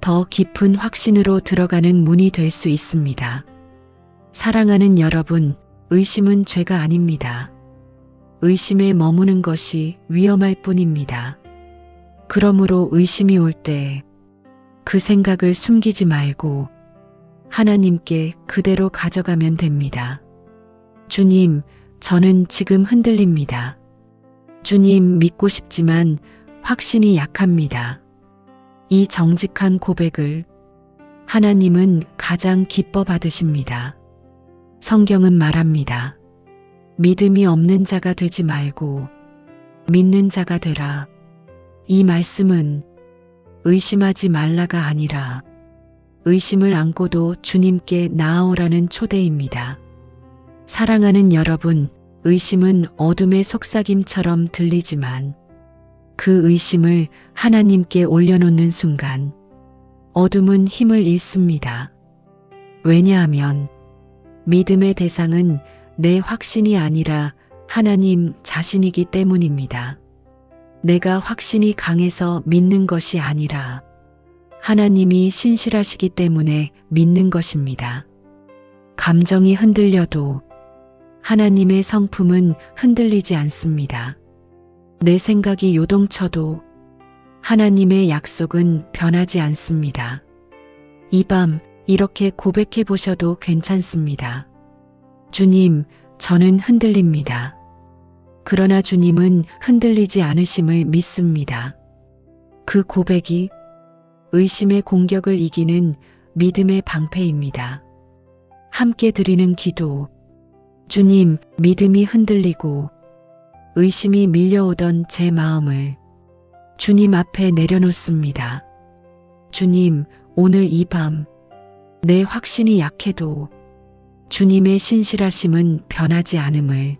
더 깊은 확신으로 들어가는 문이 될 수 있습니다. 사랑하는 여러분, 의심은 죄가 아닙니다. 의심에 머무는 것이 위험할 뿐입니다. 그러므로 의심이 올 때 그 생각을 숨기지 말고 하나님께 그대로 가져가면 됩니다. 주님, 저는 지금 흔들립니다. 주님, 믿고 싶지만 확신이 약합니다. 이 정직한 고백을 하나님은 가장 기뻐 받으십니다. 성경은 말합니다. 믿음이 없는 자가 되지 말고 믿는 자가 되라. 이 말씀은 의심하지 말라가 아니라 의심을 안고도 주님께 나아오라는 초대입니다. 사랑하는 여러분, 의심은 어둠의 속삭임처럼 들리지만 그 의심을 하나님께 올려놓는 순간 어둠은 힘을 잃습니다. 왜냐하면 믿음의 대상은 내 확신이 아니라 하나님 자신이기 때문입니다. 내가 확신이 강해서 믿는 것이 아니라 하나님이 신실하시기 때문에 믿는 것입니다. 감정이 흔들려도 하나님의 성품은 흔들리지 않습니다. 내 생각이 요동쳐도 하나님의 약속은 변하지 않습니다. 이 밤 이렇게 고백해 보셔도 괜찮습니다. 주님, 저는 흔들립니다. 그러나 주님은 흔들리지 않으심을 믿습니다. 그 고백이 의심의 공격을 이기는 믿음의 방패입니다. 함께 드리는 기도. 주님, 믿음이 흔들리고 의심이 밀려오던 제 마음을 주님 앞에 내려놓습니다. 주님, 오늘 이 밤 내 확신이 약해도 주님의 신실하심은 변하지 않음을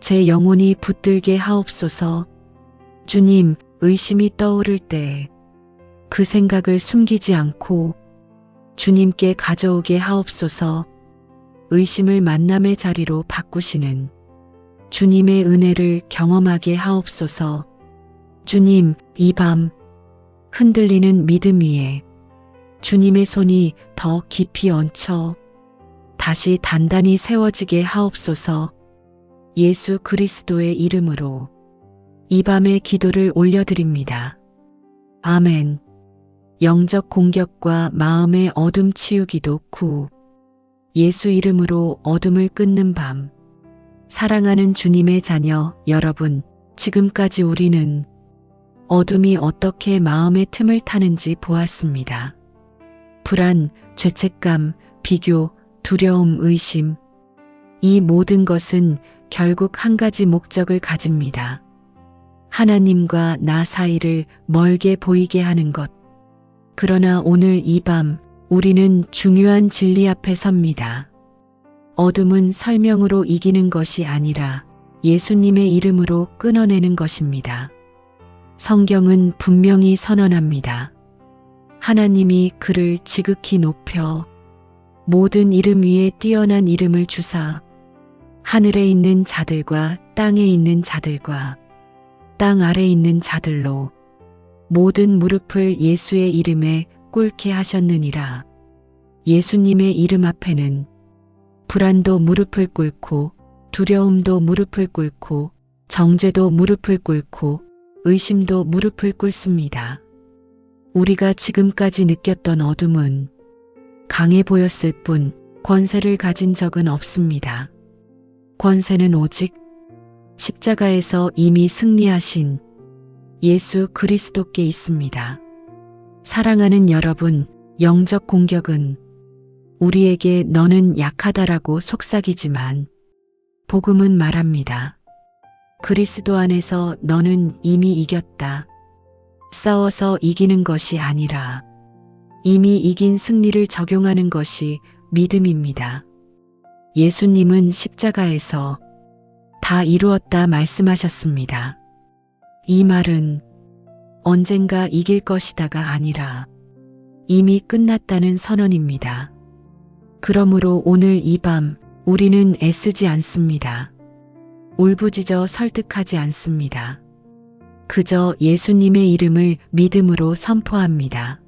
제 영혼이 붙들게 하옵소서. 주님, 의심이 떠오를 때 그 생각을 숨기지 않고 주님께 가져오게 하옵소서. 의심을 만남의 자리로 바꾸시는 주님의 은혜를 경험하게 하옵소서. 주님, 이 밤 흔들리는 믿음 위에 주님의 손이 더 깊이 얹혀 다시 단단히 세워지게 하옵소서. 예수 그리스도의 이름으로 이 밤의 기도를 올려드립니다. 아멘. 영적 공격과 마음의 어둠 치우기도 구. 예수 이름으로 어둠을 끊는 밤. 사랑하는 주님의 자녀 여러분, 지금까지 우리는 어둠이 어떻게 마음의 틈을 타는지 보았습니다. 불안, 죄책감, 비교, 두려움, 의심. 이 모든 것은 결국 한 가지 목적을 가집니다. 하나님과 나 사이를 멀게 보이게 하는 것. 그러나 오늘 이 밤 우리는 중요한 진리 앞에 섭니다. 어둠은 설명으로 이기는 것이 아니라 예수님의 이름으로 끊어내는 것입니다. 성경은 분명히 선언합니다. 하나님이 그를 지극히 높여 모든 이름 위에 뛰어난 이름을 주사 하늘에 있는 자들과 땅에 있는 자들과 땅 아래 있는 자들로 모든 무릎을 예수의 이름에 꿇게 하셨느니라. 예수님의 이름 앞에는 불안도 무릎을 꿇고 두려움도 무릎을 꿇고 정죄도 무릎을 꿇고 의심도 무릎을 꿇습니다. 우리가 지금까지 느꼈던 어둠은 강해 보였을 뿐 권세를 가진 적은 없습니다. 권세는 오직 십자가에서 이미 승리하신 예수 그리스도께 있습니다. 사랑하는 여러분, 영적 공격은 우리에게 너는 약하다라고 속삭이지만 복음은 말합니다. 그리스도 안에서 너는 이미 이겼다. 싸워서 이기는 것이 아니라 이미 이긴 승리를 적용하는 것이 믿음입니다. 예수님은 십자가에서 다 이루었다 말씀하셨습니다. 이 말은 언젠가 이길 것이다가 아니라 이미 끝났다는 선언입니다. 그러므로 오늘 이 밤 우리는 애쓰지 않습니다. 울부짖어 설득하지 않습니다. 그저 예수님의 이름을 믿음으로 선포합니다.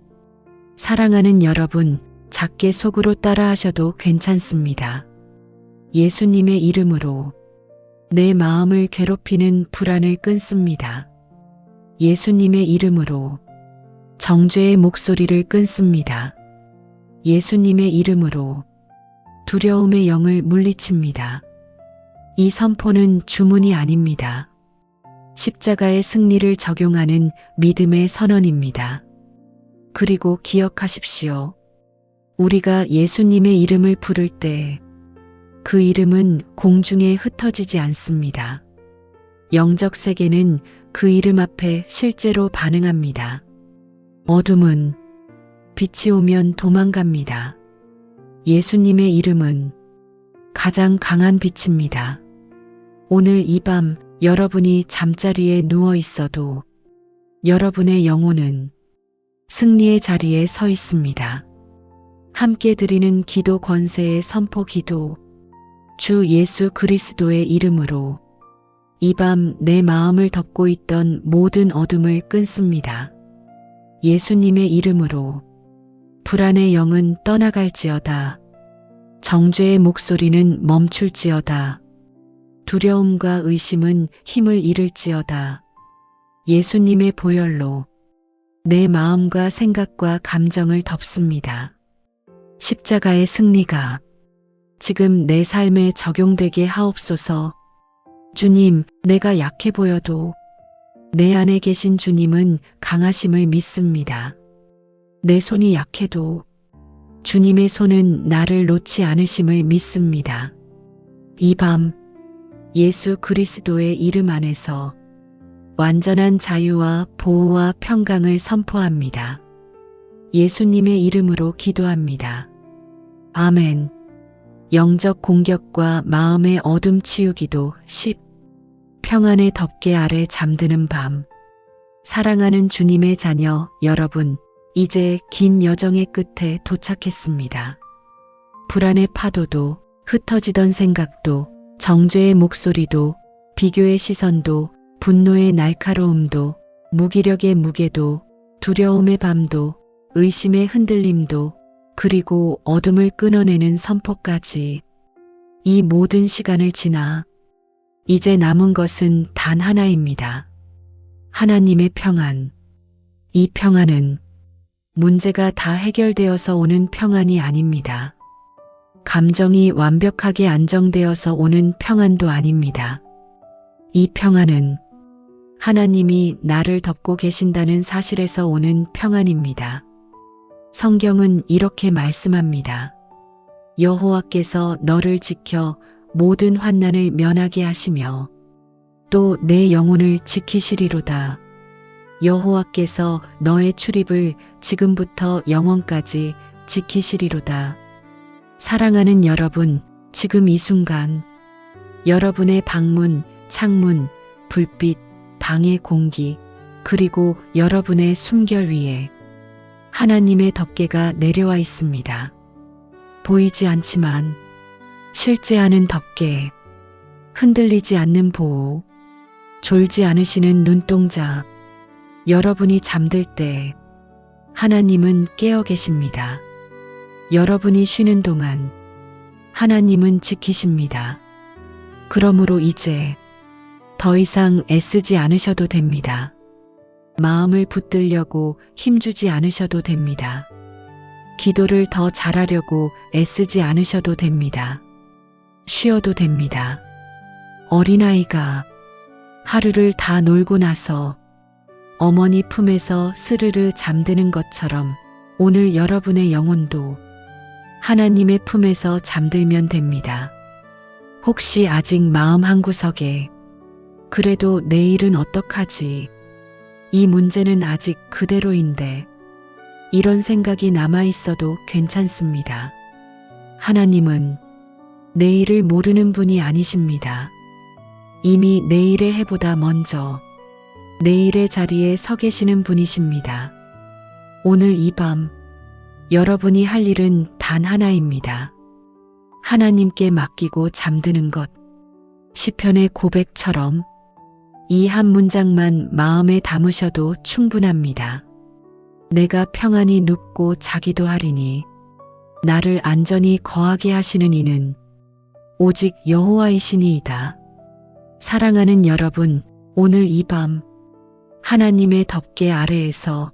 사랑하는 여러분, 작게 속으로 따라하셔도 괜찮습니다. 예수님의 이름으로 내 마음을 괴롭히는 불안을 끊습니다. 예수님의 이름으로 정죄의 목소리를 끊습니다. 예수님의 이름으로 두려움의 영을 물리칩니다. 이 선포는 주문이 아닙니다. 십자가의 승리를 적용하는 믿음의 선언입니다. 그리고 기억하십시오. 우리가 예수님의 이름을 부를 때 그 이름은 공중에 흩어지지 않습니다. 영적 세계는 그 이름 앞에 실제로 반응합니다. 어둠은 빛이 오면 도망갑니다. 예수님의 이름은 가장 강한 빛입니다. 오늘 이 밤 여러분이 잠자리에 누워 있어도 여러분의 영혼은 승리의 자리에 서 있습니다. 함께 드리는 기도 권세의 선포 기도. 주 예수 그리스도의 이름으로 이 밤 내 마음을 덮고 있던 모든 어둠을 끊습니다. 예수님의 이름으로 불안의 영은 떠나갈지어다. 정죄의 목소리는 멈출지어다. 두려움과 의심은 힘을 잃을지어다. 예수님의 보혈로 내 마음과 생각과 감정을 덮습니다. 십자가의 승리가 지금 내 삶에 적용되게 하옵소서. 주님, 내가 약해 보여도 내 안에 계신 주님은 강하심을 믿습니다. 내 손이 약해도 주님의 손은 나를 놓지 않으심을 믿습니다. 이 밤 예수 그리스도의 이름 안에서 완전한 자유와 보호와 평강을 선포합니다. 예수님의 이름으로 기도합니다. 아멘. 영적 공격과 마음의 어둠 치우기도 10. 평안의 덮개 아래 잠드는 밤. 사랑하는 주님의 자녀 여러분, 이제 긴 여정의 끝에 도착했습니다. 불안의 파도도, 흩어지던 생각도, 정죄의 목소리도, 비교의 시선도, 분노의 날카로움도, 무기력의 무게도, 두려움의 밤도, 의심의 흔들림도, 그리고 어둠을 끊어내는 선포까지 이 모든 시간을 지나 이제 남은 것은 단 하나입니다. 하나님의 평안. 이 평안은 문제가 다 해결되어서 오는 평안이 아닙니다. 감정이 완벽하게 안정되어서 오는 평안도 아닙니다. 이 평안은 하나님이 나를 덮고 계신다는 사실에서 오는 평안입니다. 성경은 이렇게 말씀합니다. 여호와께서 너를 지켜 모든 환난을 면하게 하시며 또 내 영혼을 지키시리로다. 여호와께서 너의 출입을 지금부터 영원까지 지키시리로다. 사랑하는 여러분, 지금 이 순간 여러분의 방문, 창문, 불빛, 방의 공기, 그리고 여러분의 숨결 위에 하나님의 덮개가 내려와 있습니다. 보이지 않지만 실제하는 덮개, 흔들리지 않는 보호, 졸지 않으시는 눈동자. 여러분이 잠들 때 하나님은 깨어 계십니다. 여러분이 쉬는 동안 하나님은 지키십니다. 그러므로 이제 더 이상 애쓰지 않으셔도 됩니다. 마음을 붙들려고 힘주지 않으셔도 됩니다. 기도를 더 잘하려고 애쓰지 않으셔도 됩니다. 쉬어도 됩니다. 어린아이가 하루를 다 놀고 나서 어머니 품에서 스르르 잠드는 것처럼 오늘 여러분의 영혼도 하나님의 품에서 잠들면 됩니다. 혹시 아직 마음 한구석에 그래도 내일은 어떡하지? 이 문제는 아직 그대로인데 이런 생각이 남아 있어도 괜찮습니다. 하나님은 내일을 모르는 분이 아니십니다. 이미 내일의 해보다 먼저 내일의 자리에 서 계시는 분이십니다. 오늘 이 밤 여러분이 할 일은 단 하나입니다. 하나님께 맡기고 잠드는 것. 시편의 고백처럼 이 한 문장만 마음에 담으셔도 충분합니다. 내가 평안히 눕고 자기도 하리니 나를 안전히 거하게 하시는 이는 오직 여호와이시니이다. 사랑하는 여러분, 오늘 이 밤 하나님의 덮개 아래에서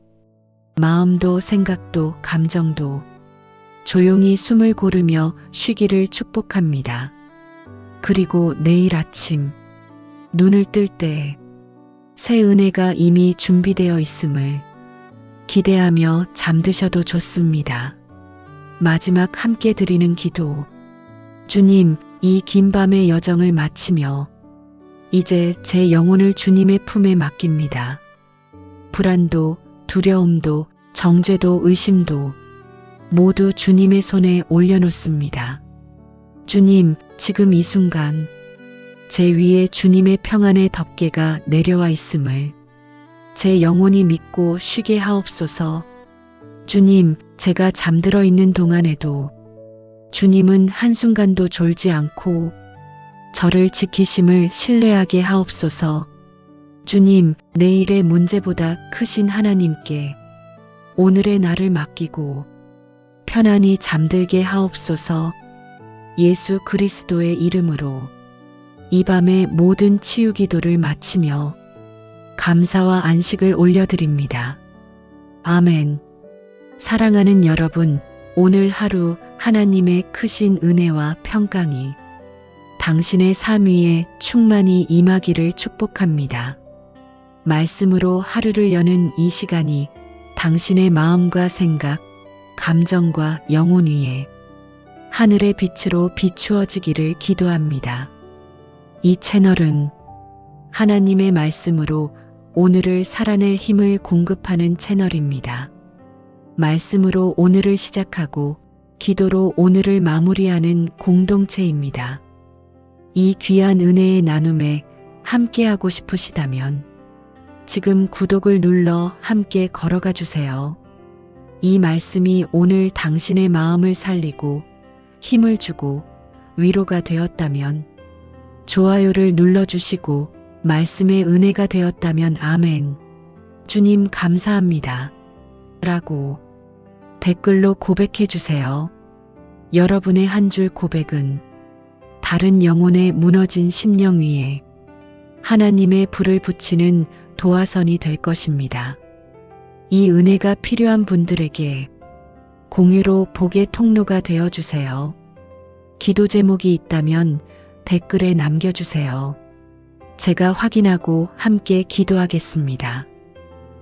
마음도 생각도 감정도 조용히 숨을 고르며 쉬기를 축복합니다. 그리고 내일 아침 눈을 뜰 때 새 은혜가 이미 준비되어 있음을 기대하며 잠드셔도 좋습니다. 마지막 함께 드리는 기도. 주님, 이 긴 밤의 여정을 마치며 이제 제 영혼을 주님의 품에 맡깁니다. 불안도, 두려움도, 정죄도, 의심도 모두 주님의 손에 올려놓습니다. 주님, 지금 이 순간 제 위에 주님의 평안의 덮개가 내려와 있음을 제 영혼이 믿고 쉬게 하옵소서. 주님, 제가 잠들어 있는 동안에도 주님은 한순간도 졸지 않고 저를 지키심을 신뢰하게 하옵소서. 주님, 내일의 문제보다 크신 하나님께 오늘의 나를 맡기고 편안히 잠들게 하옵소서. 예수 그리스도의 이름으로 이 밤의 모든 치유 기도를 마치며 감사와 안식을 올려드립니다. 아멘. 사랑하는 여러분, 오늘 하루 하나님의 크신 은혜와 평강이 당신의 삶 위에 충만히 임하기를 축복합니다. 말씀으로 하루를 여는 이 시간이 당신의 마음과 생각, 감정과 영혼 위에 하늘의 빛으로 비추어지기를 기도합니다. 이 채널은 하나님의 말씀으로 오늘을 살아낼 힘을 공급하는 채널입니다. 말씀으로 오늘을 시작하고 기도로 오늘을 마무리하는 공동체입니다. 이 귀한 은혜의 나눔에 함께하고 싶으시다면 지금 구독을 눌러 함께 걸어가 주세요. 이 말씀이 오늘 당신의 마음을 살리고 힘을 주고 위로가 되었다면 좋아요를 눌러주시고 말씀의 은혜가 되었다면 아멘. 주님 감사합니다. 라고 댓글로 고백해 주세요. 여러분의 한 줄 고백은 다른 영혼의 무너진 심령 위에 하나님의 불을 붙이는 도화선이 될 것입니다. 이 은혜가 필요한 분들에게 공유로 복의 통로가 되어 주세요. 기도 제목이 있다면 댓글에 남겨주세요. 제가 확인하고 함께 기도하겠습니다.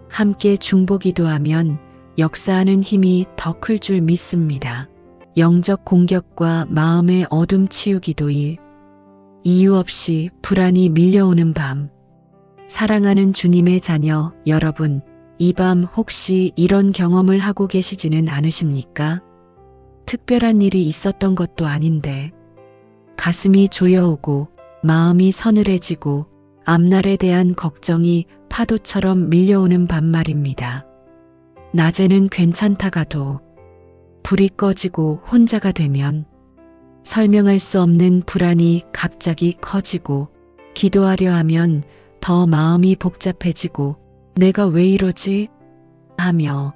함께 중보 기도하면 역사하는 힘이 더 클 줄 믿습니다. 영적 공격과 마음의 어둠 치유기 도일. 이유 없이 불안이 밀려오는 밤. 사랑하는 주님의 자녀 여러분, 이 밤 혹시 이런 경험을 하고 계시지는 않으십니까? 특별한 일이 있었던 것도 아닌데 가슴이 조여오고 마음이 서늘해지고 앞날에 대한 걱정이 파도처럼 밀려오는 밤 말입니다. 낮에는 괜찮다가도 불이 꺼지고 혼자가 되면 설명할 수 없는 불안이 갑자기 커지고 기도하려 하면 더 마음이 복잡해지고 내가 왜 이러지? 하며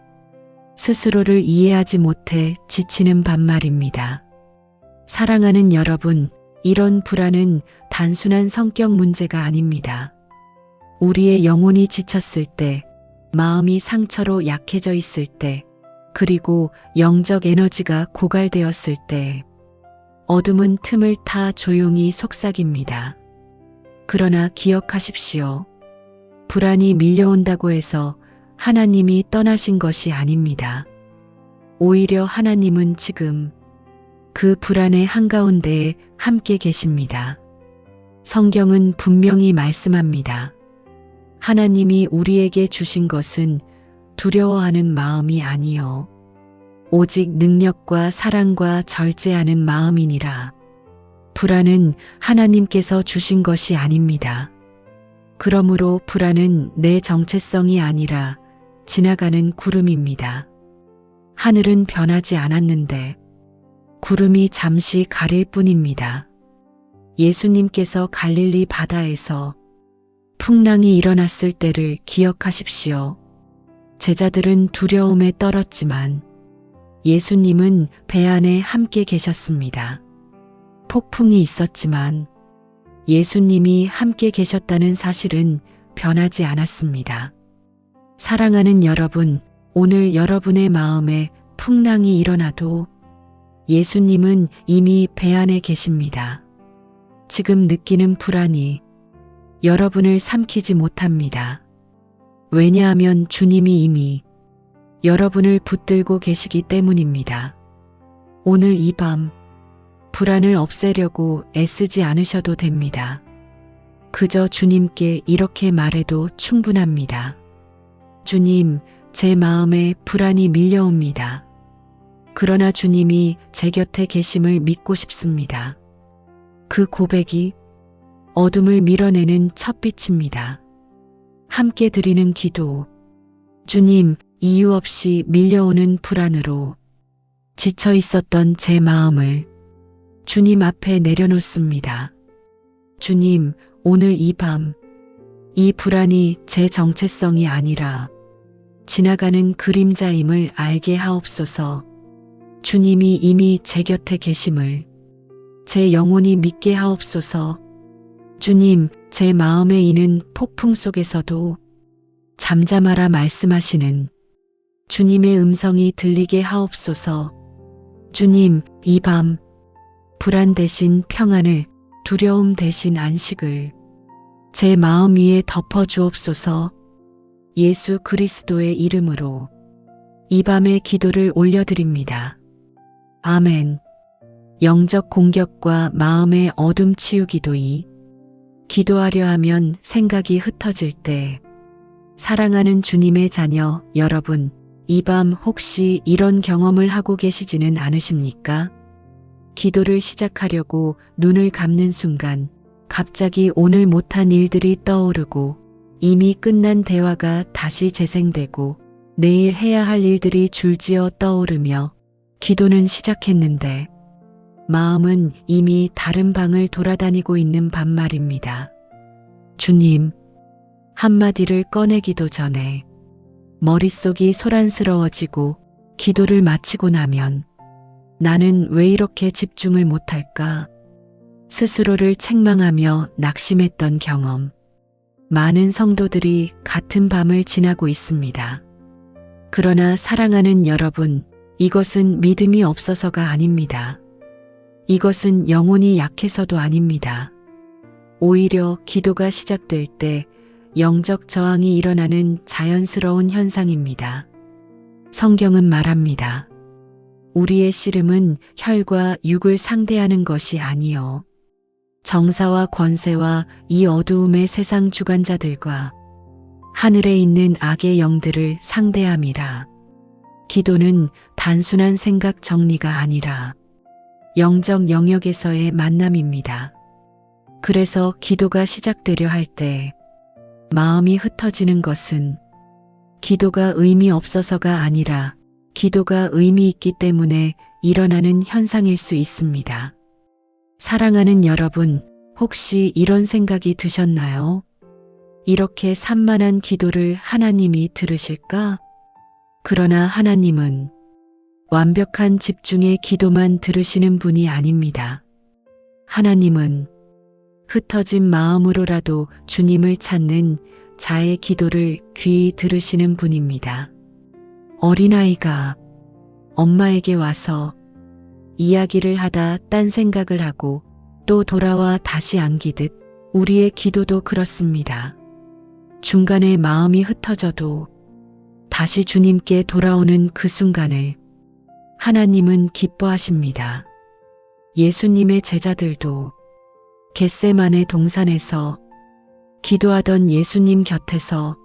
스스로를 이해하지 못해 지치는 반말입니다. 사랑하는 여러분, 이런 불안은 단순한 성격 문제가 아닙니다. 우리의 영혼이 지쳤을 때, 마음이 상처로 약해져 있을 때, 그리고 영적 에너지가 고갈되었을 때, 어둠은 틈을 타 조용히 속삭입니다. 그러나 기억하십시오. 불안이 밀려온다고 해서 하나님이 떠나신 것이 아닙니다. 오히려 하나님은 지금 그 불안의 한가운데에 함께 계십니다. 성경은 분명히 말씀합니다. 하나님이 우리에게 주신 것은 두려워하는 마음이 아니요 오직 능력과 사랑과 절제하는 마음이니라. 불안은 하나님께서 주신 것이 아닙니다. 그러므로 불안은 내 정체성이 아니라 지나가는 구름입니다. 하늘은 변하지 않았는데 구름이 잠시 가릴 뿐입니다. 예수님께서 갈릴리 바다에서 풍랑이 일어났을 때를 기억하십시오. 제자들은 두려움에 떨었지만 예수님은 배 안에 함께 계셨습니다. 폭풍이 있었지만 예수님이 함께 계셨다는 사실은 변하지 않았습니다. 사랑하는 여러분, 오늘 여러분의 마음에 풍랑이 일어나도 예수님은 이미 배 안에 계십니다. 지금 느끼는 불안이 여러분을 삼키지 못합니다. 왜냐하면 주님이 이미 여러분을 붙들고 계시기 때문입니다. 오늘 이 밤 불안을 없애려고 애쓰지 않으셔도 됩니다. 그저 주님께 이렇게 말해도 충분합니다. 주님, 제 마음에 불안이 밀려옵니다. 그러나 주님이 제 곁에 계심을 믿고 싶습니다. 그 고백이 어둠을 밀어내는 첫 빛입니다. 함께 드리는 기도. 주님, 이유 없이 밀려오는 불안으로 지쳐 있었던 제 마음을 주님 앞에 내려놓습니다. 주님, 오늘 이 밤, 이 불안이 제 정체성이 아니라 지나가는 그림자임을 알게 하옵소서. 주님이 이미 제 곁에 계심을 제 영혼이 믿게 하옵소서. 주님, 제 마음에 이는 폭풍 속에서도 잠잠하라 말씀하시는 주님의 음성이 들리게 하옵소서. 주님, 이 밤 불안 대신 평안을, 두려움 대신 안식을 제 마음 위에 덮어 주옵소서. 예수 그리스도의 이름으로 이 밤의 기도를 올려드립니다. 아멘. 영적 공격과 마음의 어둠 치유기도. 기도하려 하면 생각이 흩어질 때, 사랑하는 주님의 자녀 여러분, 이 밤 혹시 이런 경험을 하고 계시지는 않으십니까? 기도를 시작하려고 눈을 감는 순간 갑자기 오늘 못한 일들이 떠오르고 이미 끝난 대화가 다시 재생되고 내일 해야 할 일들이 줄지어 떠오르며 기도는 시작했는데 마음은 이미 다른 방을 돌아다니고 있는 반말입니다. 주님, 한마디를 꺼내기도 전에 머릿속이 소란스러워지고 기도를 마치고 나면 나는 왜 이렇게 집중을 못할까? 스스로를 책망하며 낙심했던 경험. 많은 성도들이 같은 밤을 지나고 있습니다. 그러나 사랑하는 여러분, 이것은 믿음이 없어서가 아닙니다. 이것은 영혼이 약해서도 아닙니다. 오히려 기도가 시작될 때 영적 저항이 일어나는 자연스러운 현상입니다. 성경은 말합니다. 우리의 씨름은 혈과 육을 상대하는 것이 아니요 정사와 권세와 이 어두움의 세상 주관자들과 하늘에 있는 악의 영들을 상대함이라. 기도는 단순한 생각 정리가 아니라 영적 영역에서의 만남입니다. 그래서 기도가 시작되려 할 때 마음이 흩어지는 것은 기도가 의미 없어서가 아니라 기도가 의미 있기 때문에 일어나는 현상일 수 있습니다. 사랑하는 여러분, 혹시 이런 생각이 드셨나요? 이렇게 산만한 기도를 하나님이 들으실까? 그러나 하나님은 완벽한 집중의 기도만 들으시는 분이 아닙니다. 하나님은 흩어진 마음으로라도 주님을 찾는 자의 기도를 귀히 들으시는 분입니다. 어린아이가 엄마에게 와서 이야기를 하다 딴 생각을 하고 또 돌아와 다시 안기듯 우리의 기도도 그렇습니다. 중간에 마음이 흩어져도 다시 주님께 돌아오는 그 순간을 하나님은 기뻐하십니다. 예수님의 제자들도 겟세마네 동산에서 기도하던 예수님 곁에서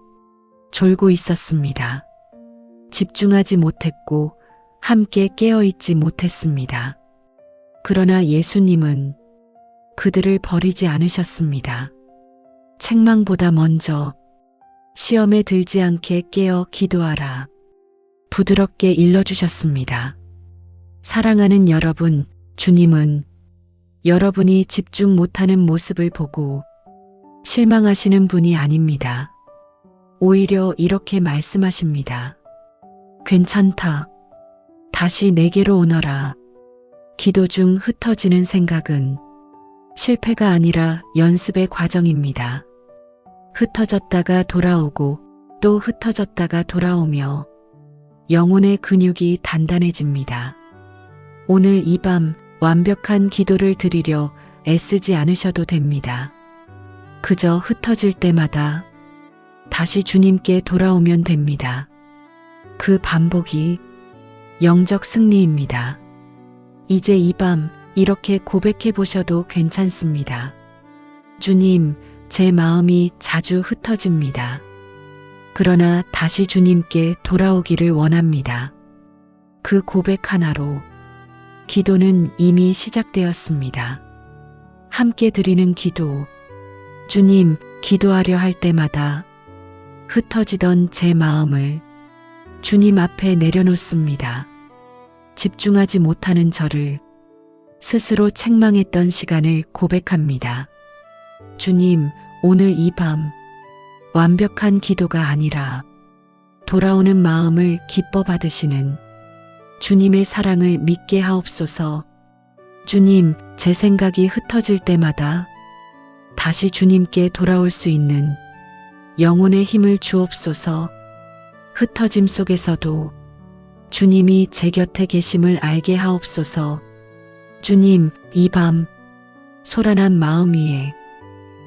졸고 있었습니다. 집중하지 못했고 함께 깨어있지 못했습니다. 그러나 예수님은 그들을 버리지 않으셨습니다. 책망보다 먼저 시험에 들지 않게 깨어 기도하라. 부드럽게 일러주셨습니다. 사랑하는 여러분, 주님은 여러분이 집중 못하는 모습을 보고 실망하시는 분이 아닙니다. 오히려 이렇게 말씀하십니다. 괜찮다. 다시 내게로 오너라. 기도 중 흩어지는 생각은 실패가 아니라 연습의 과정입니다. 흩어졌다가 돌아오고 또 흩어졌다가 돌아오며 영혼의 근육이 단단해집니다. 오늘 이 밤 완벽한 기도를 드리려 애쓰지 않으셔도 됩니다. 그저 흩어질 때마다 다시 주님께 돌아오면 됩니다. 그 반복이 영적 승리입니다. 이제 이 밤 이렇게 고백해 보셔도 괜찮습니다. 주님, 제 마음이 자주 흩어집니다. 그러나 다시 주님께 돌아오기를 원합니다. 그 고백 하나로 기도는 이미 시작되었습니다. 함께 드리는 기도. 주님, 기도하려 할 때마다 흩어지던 제 마음을 주님 앞에 내려놓습니다. 집중하지 못하는 저를 스스로 책망했던 시간을 고백합니다. 주님, 오늘 이 밤 완벽한 기도가 아니라 돌아오는 마음을 기뻐 받으시는 주님의 사랑을 믿게 하옵소서. 주님, 제 생각이 흩어질 때마다 다시 주님께 돌아올 수 있는 영혼의 힘을 주옵소서. 흩어짐 속에서도 주님이 제 곁에 계심을 알게 하옵소서. 주님, 이 밤 소란한 마음 위에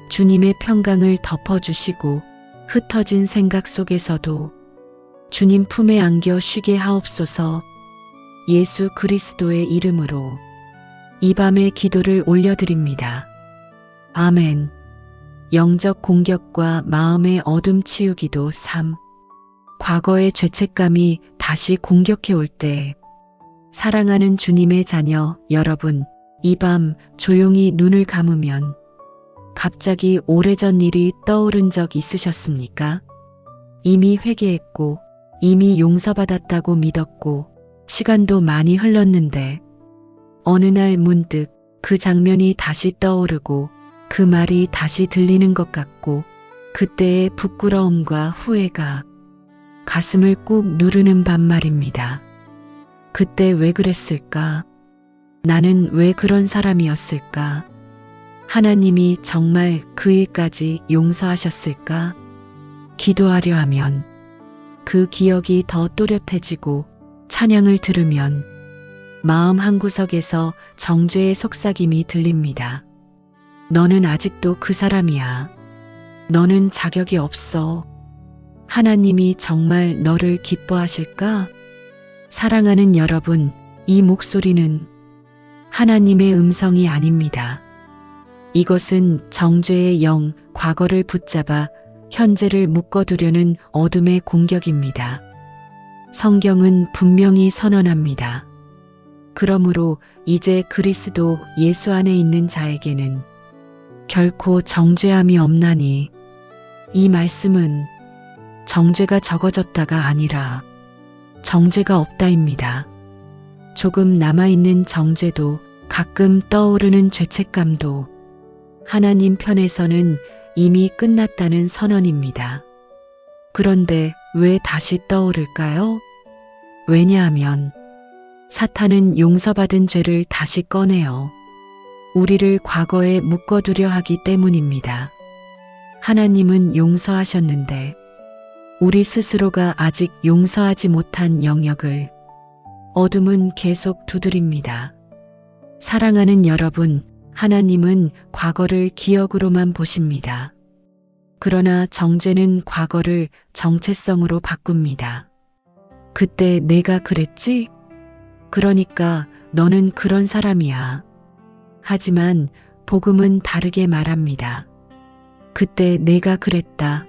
주님의 평강을 덮어주시고 흩어진 생각 속에서도 주님 품에 안겨 쉬게 하옵소서. 예수 그리스도의 이름으로 이 밤의 기도를 올려드립니다. 아멘. 영적 공격과 마음의 어둠 치우기도 3. 과거의 죄책감이 다시 공격해 올 때, 사랑하는 주님의 자녀 여러분, 이 밤 조용히 눈을 감으면 갑자기 오래전 일이 떠오른 적 있으셨습니까? 이미 회개했고 이미 용서받았다고 믿었고 시간도 많이 흘렀는데 어느 날 문득 그 장면이 다시 떠오르고 그 말이 다시 들리는 것 같고 그때의 부끄러움과 후회가 가슴을 꾹 누르는 밤 말입니다. 그때 왜 그랬을까? 나는 왜 그런 사람이었을까? 하나님이 정말 그 일까지 용서하셨을까? 기도하려 하면 그 기억이 더 또렷해지고 찬양을 들으면 마음 한구석에서 정죄의 속삭임이 들립니다. 너는 아직도 그 사람이야. 너는 자격이 없어. 하나님이 정말 너를 기뻐하실까? 사랑하는 여러분, 이 목소리는 하나님의 음성이 아닙니다. 이것은 정죄의 영, 과거를 붙잡아 현재를 묶어두려는 어둠의 공격입니다. 성경은 분명히 선언합니다. 그러므로 이제 그리스도 예수 안에 있는 자에게는 결코 정죄함이 없나니 이 말씀은 정죄가 적어졌다가 아니라 정죄가 없다입니다. 조금 남아있는 정죄도 가끔 떠오르는 죄책감도 하나님 편에서는 이미 끝났다는 선언입니다. 그런데 왜 다시 떠오를까요? 왜냐하면 사탄은 용서받은 죄를 다시 꺼내어 우리를 과거에 묶어두려 하기 때문입니다. 하나님은 용서하셨는데 우리 스스로가 아직 용서하지 못한 영역을 어둠은 계속 두드립니다. 사랑하는 여러분, 하나님은 과거를 기억으로만 보십니다. 그러나 정죄는 과거를 정체성으로 바꿉니다. 그때 내가 그랬지? 그러니까 너는 그런 사람이야. 하지만 복음은 다르게 말합니다. 그때 내가 그랬다.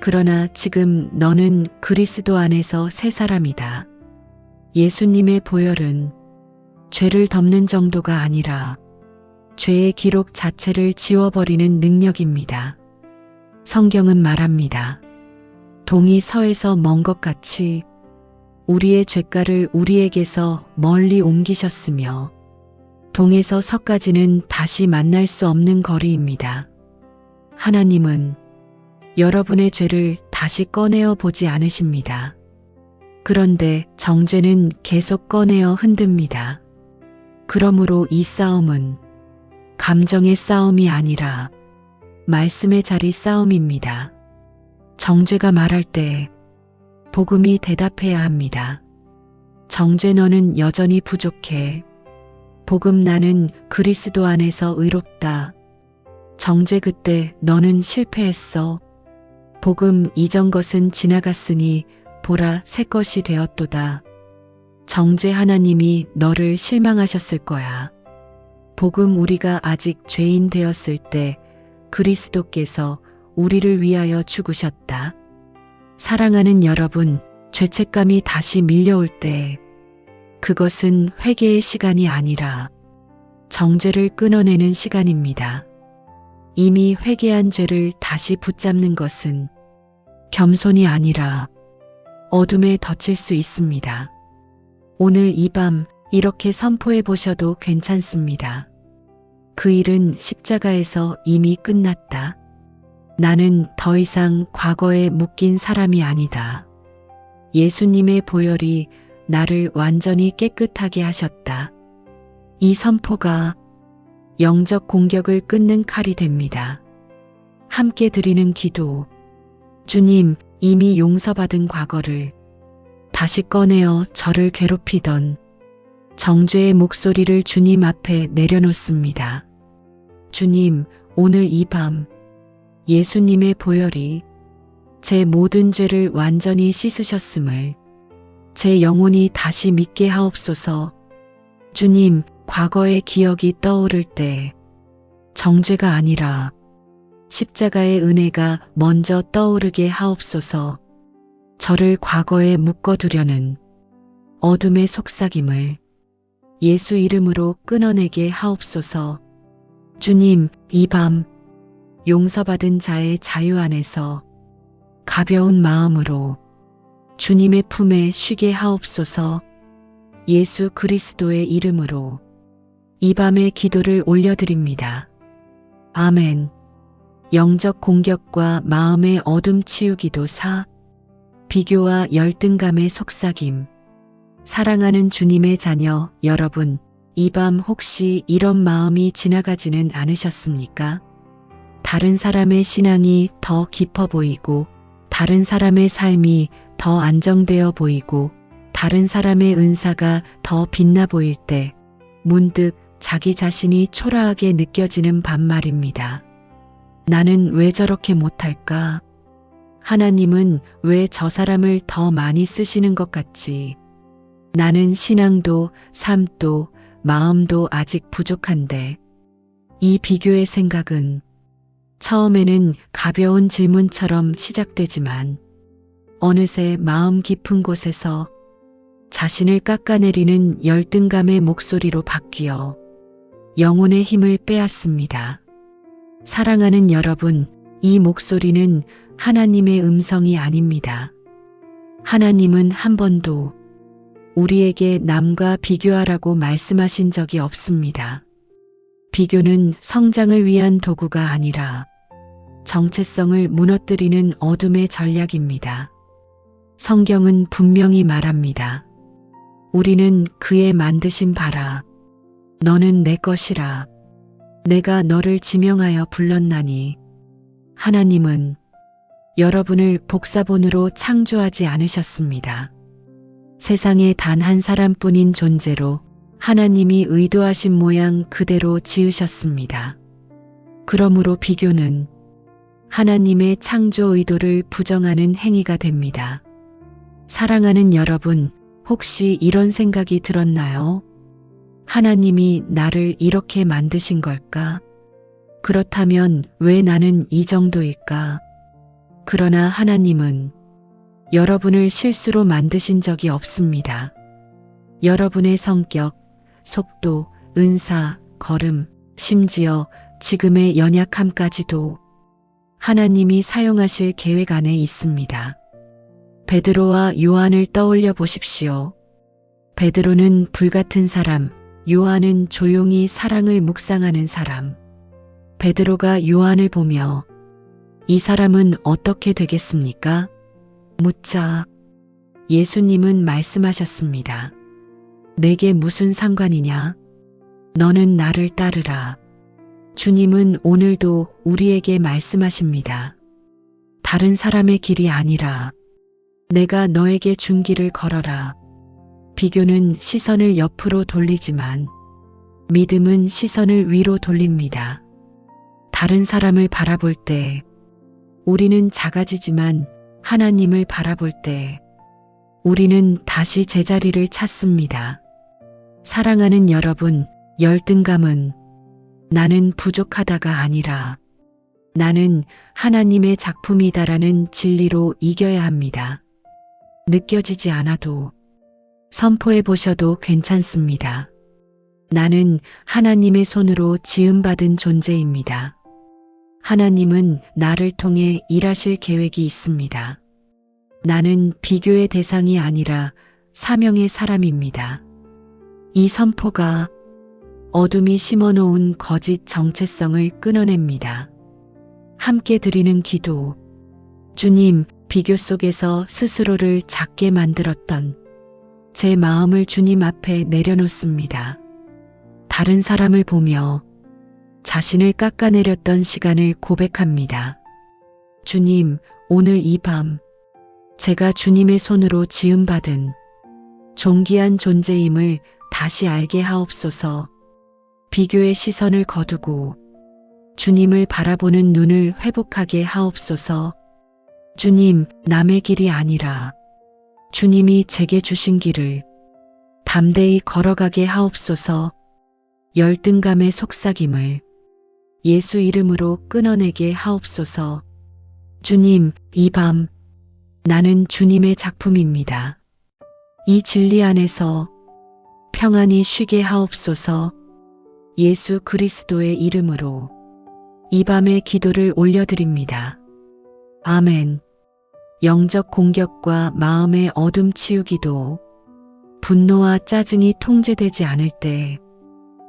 그러나 지금 너는 그리스도 안에서 새 사람이다. 예수님의 보혈은 죄를 덮는 정도가 아니라 죄의 기록 자체를 지워버리는 능력입니다. 성경은 말합니다. 동이 서에서 먼 것 같이 우리의 죄가를 우리에게서 멀리 옮기셨으며 동에서 서까지는 다시 만날 수 없는 거리입니다. 하나님은 여러분의 죄를 다시 꺼내어 보지 않으십니다. 그런데 정죄는 계속 꺼내어 흔듭니다. 그러므로 이 싸움은 감정의 싸움이 아니라 말씀의 자리 싸움입니다. 정죄가 말할 때 복음이 대답해야 합니다. 정죄 너는 여전히 부족해. 복음 나는 그리스도 안에서 의롭다. 정죄 그때 너는 실패했어. 복음 이전 것은 지나갔으니 보라 새 것이 되었도다. 정죄 하나님이 너를 실망하셨을 거야. 복음 우리가 아직 죄인 되었을 때 그리스도께서 우리를 위하여 죽으셨다. 사랑하는 여러분, 죄책감이 다시 밀려올 때 그것은 회개의 시간이 아니라 정죄를 끊어내는 시간입니다. 이미 회개한 죄를 다시 붙잡는 것은 겸손이 아니라 어둠에 덧칠 수 있습니다. 오늘 이 밤 이렇게 선포해 보셔도 괜찮습니다. 그 일은 십자가에서 이미 끝났다. 나는 더 이상 과거에 묶인 사람이 아니다. 예수님의 보혈이 나를 완전히 깨끗하게 하셨다. 이 선포가 영적 공격을 끊는 칼이 됩니다. 함께 드리는 기도. 주님, 이미 용서받은 과거를 다시 꺼내어 저를 괴롭히던 정죄의 목소리를 주님 앞에 내려놓습니다. 주님, 오늘 이 밤 예수님의 보혈이 제 모든 죄를 완전히 씻으셨음을 제 영혼이 다시 믿게 하옵소서. 주님, 과거의 기억이 떠오를 때 정죄가 아니라 십자가의 은혜가 먼저 떠오르게 하옵소서. 저를 과거에 묶어두려는 어둠의 속삭임을 예수 이름으로 끊어내게 하옵소서. 주님, 이 밤 용서받은 자의 자유 안에서 가벼운 마음으로 주님의 품에 쉬게 하옵소서. 예수 그리스도의 이름으로 이 밤의 기도를 올려드립니다. 아멘. 영적 공격과 마음의 어둠 치우기도 4. 비교와 열등감의 속삭임. 사랑하는 주님의 자녀 여러분, 이 밤 혹시 이런 마음이 지나가지는 않으셨습니까? 다른 사람의 신앙이 더 깊어 보이고, 다른 사람의 삶이 더 안정되어 보이고, 다른 사람의 은사가 더 빛나 보일 때 문득 자기 자신이 초라하게 느껴지는 반말입니다. 나는 왜 저렇게 못할까? 하나님은 왜 저 사람을 더 많이 쓰시는 것 같지? 나는 신앙도 삶도 마음도 아직 부족한데. 이 비교의 생각은 처음에는 가벼운 질문처럼 시작되지만 어느새 마음 깊은 곳에서 자신을 깎아내리는 열등감의 목소리로 바뀌어 영혼의 힘을 빼앗습니다. 사랑하는 여러분, 이 목소리는 하나님의 음성이 아닙니다. 하나님은 한 번도 우리에게 남과 비교하라고 말씀하신 적이 없습니다. 비교는 성장을 위한 도구가 아니라 정체성을 무너뜨리는 어둠의 전략입니다. 성경은 분명히 말합니다. 우리는 그의 만드신 바라. 너는 내 것이라. 내가 너를 지명하여 불렀나니. 하나님은 여러분을 복사본으로 창조하지 않으셨습니다. 세상에 단 한 사람뿐인 존재로 하나님이 의도하신 모양 그대로 지으셨습니다. 그러므로 비교는 하나님의 창조 의도를 부정하는 행위가 됩니다. 사랑하는 여러분, 혹시 이런 생각이 들었나요? 하나님이 나를 이렇게 만드신 걸까? 그렇다면 왜 나는 이 정도일까? 그러나 하나님은 여러분을 실수로 만드신 적이 없습니다. 여러분의 성격, 속도, 은사, 걸음, 심지어 지금의 연약함까지도 하나님이 사용하실 계획 안에 있습니다. 베드로와 요한을 떠올려 보십시오. 베드로는 불같은 사람, 요한은 조용히 사랑을 묵상하는 사람. 베드로가 요한을 보며 이 사람은 어떻게 되겠습니까? 묻자 예수님은 말씀하셨습니다. 내게 무슨 상관이냐? 너는 나를 따르라. 주님은 오늘도 우리에게 말씀하십니다. 다른 사람의 길이 아니라 내가 너에게 준 길을 걸어라. 비교는 시선을 옆으로 돌리지만 믿음은 시선을 위로 돌립니다. 다른 사람을 바라볼 때 우리는 작아지지만 하나님을 바라볼 때 우리는 다시 제자리를 찾습니다. 사랑하는 여러분, 열등감은 나는 부족하다가 아니라 나는 하나님의 작품이다라는 진리로 이겨야 합니다. 느껴지지 않아도 선포해 보셔도 괜찮습니다. 나는 하나님의 손으로 지음받은 존재입니다. 하나님은 나를 통해 일하실 계획이 있습니다. 나는 비교의 대상이 아니라 사명의 사람입니다. 이 선포가 어둠이 심어놓은 거짓 정체성을 끊어냅니다. 함께 드리는 기도. 주님, 비교 속에서 스스로를 작게 만들었던 제 마음을 주님 앞에 내려놓습니다. 다른 사람을 보며 자신을 깎아내렸던 시간을 고백합니다. 주님, 오늘 이 밤 제가 주님의 손으로 지음받은 존귀한 존재임을 다시 알게 하옵소서. 비교의 시선을 거두고 주님을 바라보는 눈을 회복하게 하옵소서. 주님, 남의 길이 아니라 주님이 제게 주신 길을 담대히 걸어가게 하옵소서. 열등감의 속삭임을 예수 이름으로 끊어내게 하옵소서. 주님, 이 밤 나는 주님의 작품입니다. 이 진리 안에서 평안히 쉬게 하옵소서. 예수 그리스도의 이름으로 이 밤의 기도를 올려드립니다. 아멘. 영적 공격과 마음의 어둠 치우기도 분노와 짜증이 통제되지 않을 때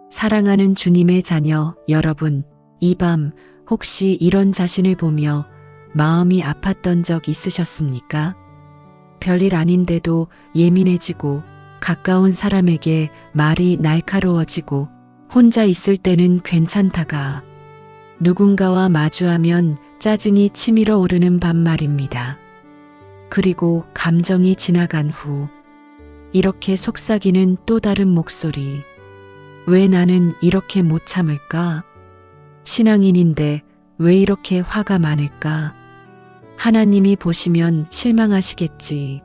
사랑하는 주님의 자녀 여러분, 이 밤 혹시 이런 자신을 보며 마음이 아팠던 적 있으셨습니까? 별일 아닌데도 예민해지고 가까운 사람에게 말이 날카로워지고 혼자 있을 때는 괜찮다가 누군가와 마주하면 짜증이 치밀어 오르는 밤 말입니다. 그리고 감정이 지나간 후 이렇게 속삭이는 또 다른 목소리. 왜 나는 이렇게 못 참을까? 신앙인인데 왜 이렇게 화가 많을까? 하나님이 보시면 실망하시겠지.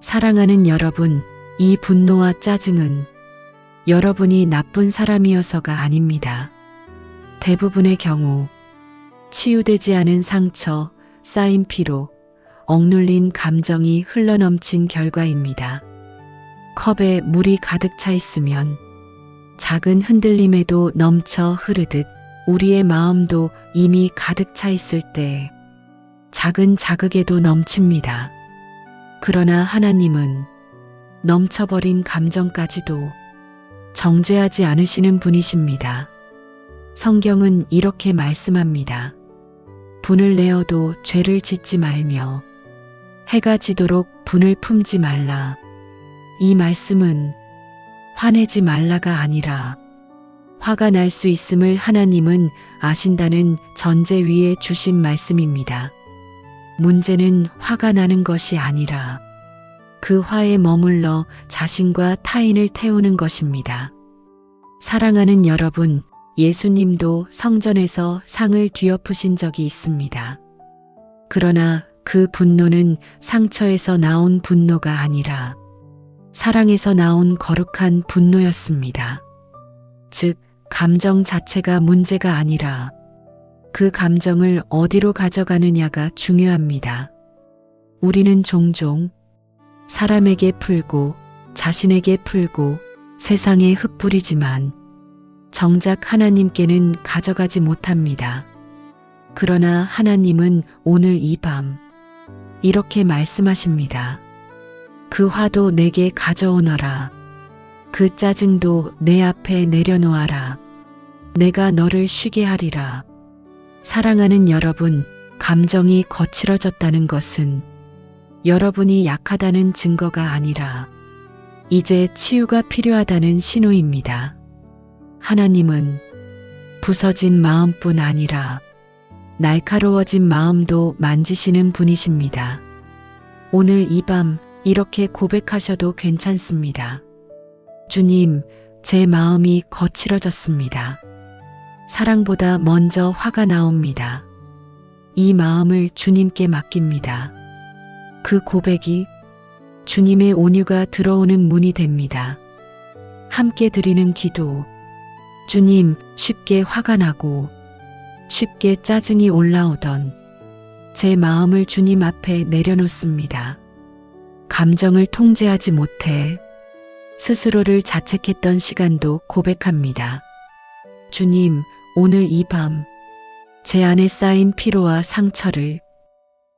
사랑하는 여러분, 이 분노와 짜증은 여러분이 나쁜 사람이어서가 아닙니다. 대부분의 경우 치유되지 않은 상처, 쌓인 피로, 억눌린 감정이 흘러넘친 결과입니다. 컵에 물이 가득 차 있으면 작은 흔들림에도 넘쳐 흐르듯 우리의 마음도 이미 가득 차 있을 때 작은 자극에도 넘칩니다. 그러나 하나님은 넘쳐버린 감정까지도 정죄하지 않으시는 분이십니다. 성경은 이렇게 말씀합니다. 분을 내어도 죄를 짓지 말며 해가 지도록 분을 품지 말라. 이 말씀은 화내지 말라가 아니라 화가 날 수 있음을 하나님은 아신다는 전제 위에 주신 말씀입니다. 문제는 화가 나는 것이 아니라 그 화에 머물러 자신과 타인을 태우는 것입니다. 사랑하는 여러분, 예수님도 성전에서 상을 뒤엎으신 적이 있습니다. 그러나 그 분노는 상처에서 나온 분노가 아니라 사랑에서 나온 거룩한 분노였습니다. 즉, 감정 자체가 문제가 아니라 그 감정을 어디로 가져가느냐가 중요합니다. 우리는 종종 사람에게 풀고 자신에게 풀고 세상에 흩뿌리지만 정작 하나님께는 가져가지 못합니다. 그러나 하나님은 오늘 이 밤 이렇게 말씀하십니다. 그 화도 내게 가져오너라. 그 짜증도 내 앞에 내려놓아라. 내가 너를 쉬게 하리라. 사랑하는 여러분, 감정이 거칠어졌다는 것은 여러분이 약하다는 증거가 아니라 이제 치유가 필요하다는 신호입니다. 하나님은 부서진 마음뿐 아니라 날카로워진 마음도 만지시는 분이십니다. 오늘 이 밤 이렇게 고백하셔도 괜찮습니다. 주님, 제 마음이 거칠어졌습니다. 사랑보다 먼저 화가 나옵니다. 이 마음을 주님께 맡깁니다. 그 고백이 주님의 온유가 들어오는 문이 됩니다. 함께 드리는 기도. 주님, 쉽게 화가 나고 쉽게 짜증이 올라오던 제 마음을 주님 앞에 내려놓습니다. 감정을 통제하지 못해 스스로를 자책했던 시간도 고백합니다. 주님, 오늘 이 밤 제 안에 쌓인 피로와 상처를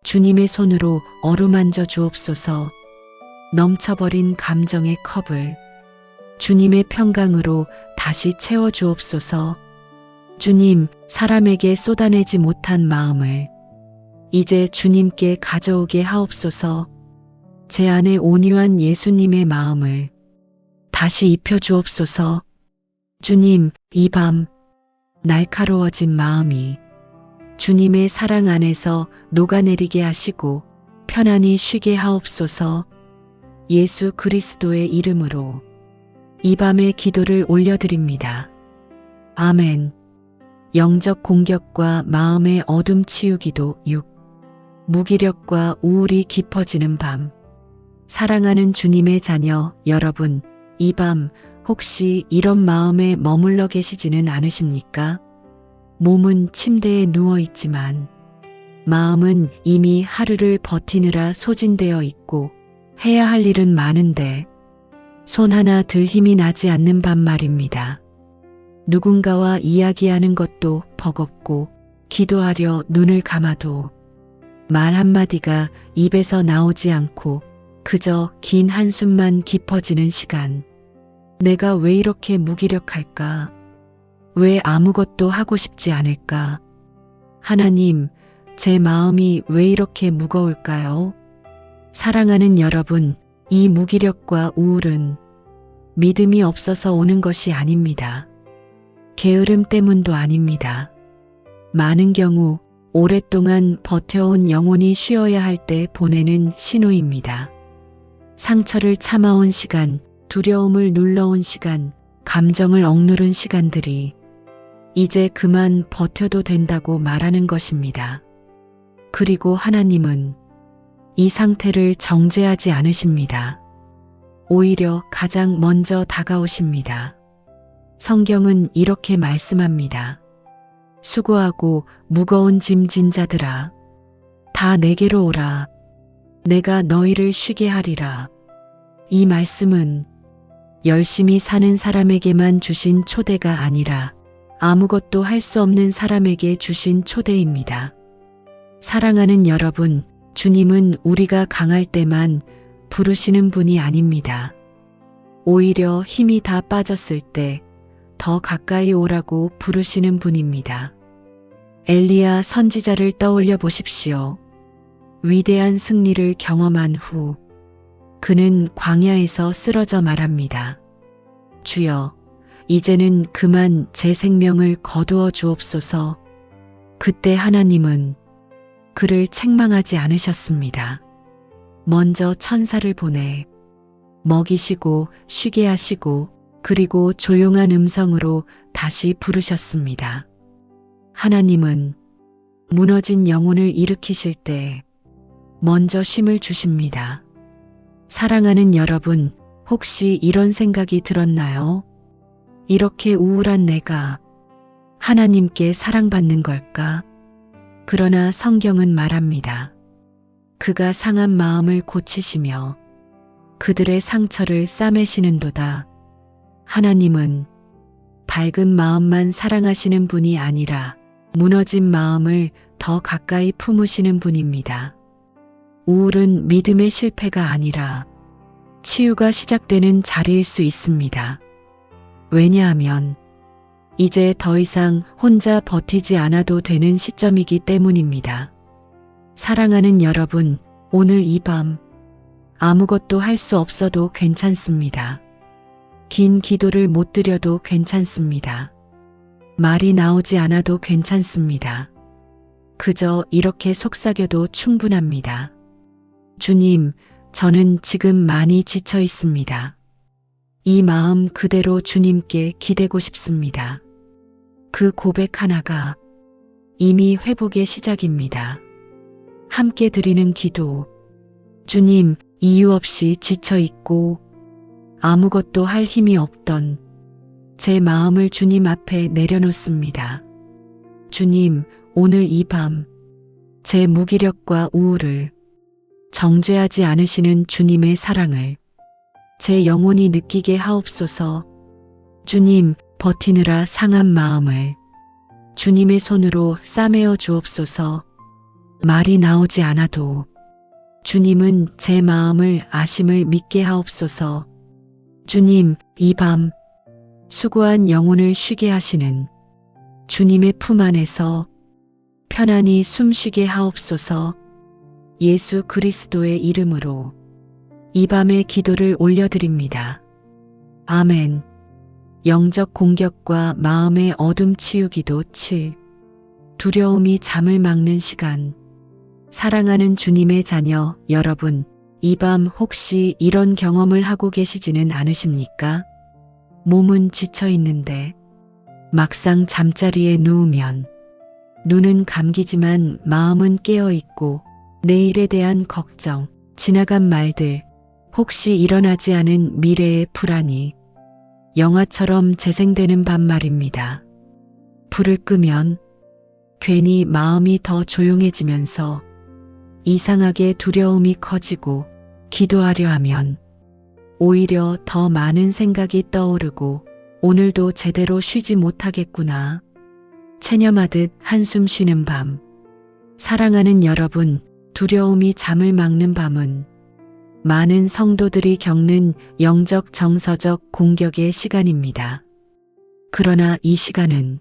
주님의 손으로 어루만져 주옵소서. 넘쳐버린 감정의 컵을 주님의 평강으로 다시 채워 주옵소서. 주님, 사람에게 쏟아내지 못한 마음을 이제 주님께 가져오게 하옵소서. 제 안에 온유한 예수님의 마음을 다시 입혀 주옵소서. 주님, 이 밤 날카로워진 마음이 주님의 사랑 안에서 녹아내리게 하시고 편안히 쉬게 하옵소서. 예수 그리스도의 이름으로 이 밤의 기도를 올려드립니다. 아멘. 영적 공격과 마음의 어둠 치우기도 6. 무기력과 우울이 깊어지는 밤. 사랑하는 주님의 자녀 여러분, 이 밤 혹시 이런 마음에 머물러 계시지는 않으십니까? 몸은 침대에 누워 있지만 마음은 이미 하루를 버티느라 소진되어 있고 해야 할 일은 많은데 손 하나 들 힘이 나지 않는 밤 말입니다. 누군가와 이야기하는 것도 버겁고 기도하려 눈을 감아도 말 한마디가 입에서 나오지 않고 그저 긴 한숨만 깊어지는 시간. 내가 왜 이렇게 무기력할까? 왜 아무것도 하고 싶지 않을까? 하나님, 제 마음이 왜 이렇게 무거울까요? 사랑하는 여러분, 이 무기력과 우울은 믿음이 없어서 오는 것이 아닙니다. 게으름 때문도 아닙니다. 많은 경우 오랫동안 버텨온 영혼이 쉬어야 할 때 보내는 신호입니다. 상처를 참아온 시간, 두려움을 눌러온 시간, 감정을 억누른 시간들이 이제 그만 버텨도 된다고 말하는 것입니다. 그리고 하나님은 이 상태를 정죄하지 않으십니다. 오히려 가장 먼저 다가오십니다. 성경은 이렇게 말씀합니다. 수고하고 무거운 짐 진 자들아, 다 내게로 오라. 내가 너희를 쉬게 하리라. 이 말씀은 열심히 사는 사람에게만 주신 초대가 아니라 아무것도 할 수 없는 사람에게 주신 초대입니다. 사랑하는 여러분, 주님은 우리가 강할 때만 부르시는 분이 아닙니다. 오히려 힘이 다 빠졌을 때 더 가까이 오라고 부르시는 분입니다. 엘리야 선지자를 떠올려 보십시오. 위대한 승리를 경험한 후 그는 광야에서 쓰러져 말합니다. 주여, 이제는 그만 제 생명을 거두어 주옵소서. 그때 하나님은 그를 책망하지 않으셨습니다. 먼저 천사를 보내 먹이시고 쉬게 하시고 그리고 조용한 음성으로 다시 부르셨습니다. 하나님은 무너진 영혼을 일으키실 때 먼저 쉼을 주십니다. 사랑하는 여러분, 혹시 이런 생각이 들었나요? 이렇게 우울한 내가 하나님께 사랑받는 걸까? 그러나 성경은 말합니다. 그가 상한 마음을 고치시며 그들의 상처를 싸매시는도다. 하나님은 밝은 마음만 사랑하시는 분이 아니라 무너진 마음을 더 가까이 품으시는 분입니다. 우울은 믿음의 실패가 아니라 치유가 시작되는 자리일 수 있습니다. 왜냐하면 이제 더 이상 혼자 버티지 않아도 되는 시점이기 때문입니다. 사랑하는 여러분, 오늘 이 밤 아무것도 할 수 없어도 괜찮습니다. 긴 기도를 못 드려도 괜찮습니다. 말이 나오지 않아도 괜찮습니다. 그저 이렇게 속삭여도 충분합니다. 주님, 저는 지금 많이 지쳐 있습니다. 이 마음 그대로 주님께 기대고 싶습니다. 그 고백 하나가 이미 회복의 시작입니다. 함께 드리는 기도. 주님, 이유 없이 지쳐 있고 아무것도 할 힘이 없던 제 마음을 주님 앞에 내려놓습니다. 주님, 오늘 이 밤 제 무기력과 우울을 정죄하지 않으시는 주님의 사랑을 제 영혼이 느끼게 하옵소서. 주님, 버티느라 상한 마음을 주님의 손으로 싸매어 주옵소서. 말이 나오지 않아도 주님은 제 마음을 아심을 믿게 하옵소서. 주님, 이 밤 수고한 영혼을 쉬게 하시는 주님의 품 안에서 편안히 숨쉬게 하옵소서. 예수 그리스도의 이름으로 이 밤의 기도를 올려드립니다. 아멘. 영적 공격과 마음의 어둠 치유기도 7. 두려움이 잠을 막는 시간. 사랑하는 주님의 자녀 여러분, 이 밤 혹시 이런 경험을 하고 계시지는 않으십니까? 몸은 지쳐 있는데 막상 잠자리에 누우면 눈은 감기지만 마음은 깨어 있고 내일에 대한 걱정, 지나간 말들, 혹시 일어나지 않은 미래의 불안이 영화처럼 재생되는 밤 말입니다. 불을 끄면 괜히 마음이 더 조용해지면서 이상하게 두려움이 커지고 기도하려 하면 오히려 더 많은 생각이 떠오르고 오늘도 제대로 쉬지 못하겠구나. 체념하듯 한숨 쉬는 밤. 사랑하는 여러분, 두려움이 잠을 막는 밤은 많은 성도들이 겪는 영적 정서적 공격의 시간입니다. 그러나 이 시간은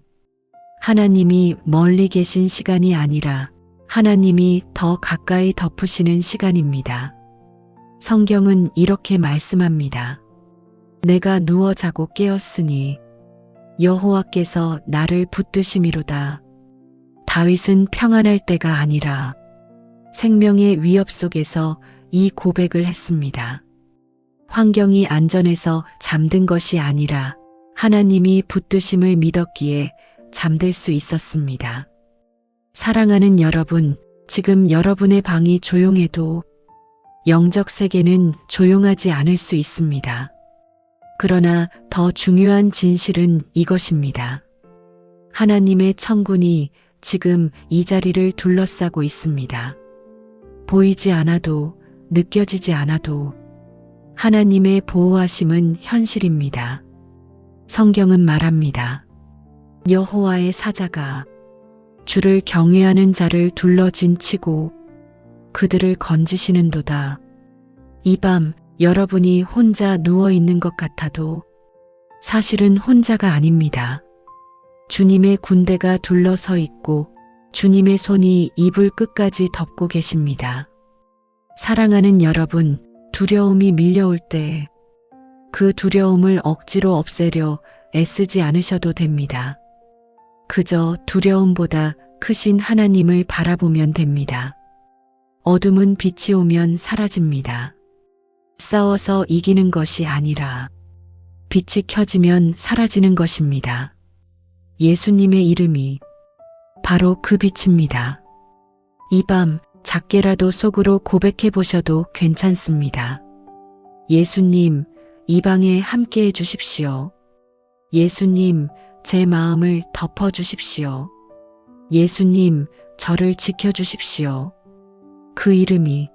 하나님이 멀리 계신 시간이 아니라 하나님이 더 가까이 덮으시는 시간입니다. 성경은 이렇게 말씀합니다. 내가 누워 자고 깨었으니 여호와께서 나를 붙드심이로다. 다윗은 평안할 때가 아니라 생명의 위협 속에서 이 고백을 했습니다. 환경이 안전해서 잠든 것이 아니라 하나님이 붙드심을 믿었기에 잠들 수 있었습니다. 사랑하는 여러분, 지금 여러분의 방이 조용해도 영적 세계는 조용하지 않을 수 있습니다. 그러나 더 중요한 진실은 이것입니다. 하나님의 천군이 지금 이 자리를 둘러싸고 있습니다. 보이지 않아도 느껴지지 않아도 하나님의 보호하심은 현실입니다. 성경은 말합니다. 여호와의 사자가 주를 경외하는 자를 둘러 진치고 그들을 건지시는도다. 이 밤 여러분이 혼자 누워 있는 것 같아도 사실은 혼자가 아닙니다. 주님의 군대가 둘러서 있고 주님의 손이 이불 끝까지 덮고 계십니다. 사랑하는 여러분, 두려움이 밀려올 때 그 두려움을 억지로 없애려 애쓰지 않으셔도 됩니다. 그저 두려움보다 크신 하나님을 바라보면 됩니다. 어둠은 빛이 오면 사라집니다. 싸워서 이기는 것이 아니라 빛이 켜지면 사라지는 것입니다. 예수님의 이름이 바로 그 빛입니다. 이 밤 작게라도 속으로 고백해 보셔도 괜찮습니다. 예수님, 이 방에 함께 해 주십시오. 예수님, 제 마음을 덮어 주십시오. 예수님, 저를 지켜 주십시오. 그 이름이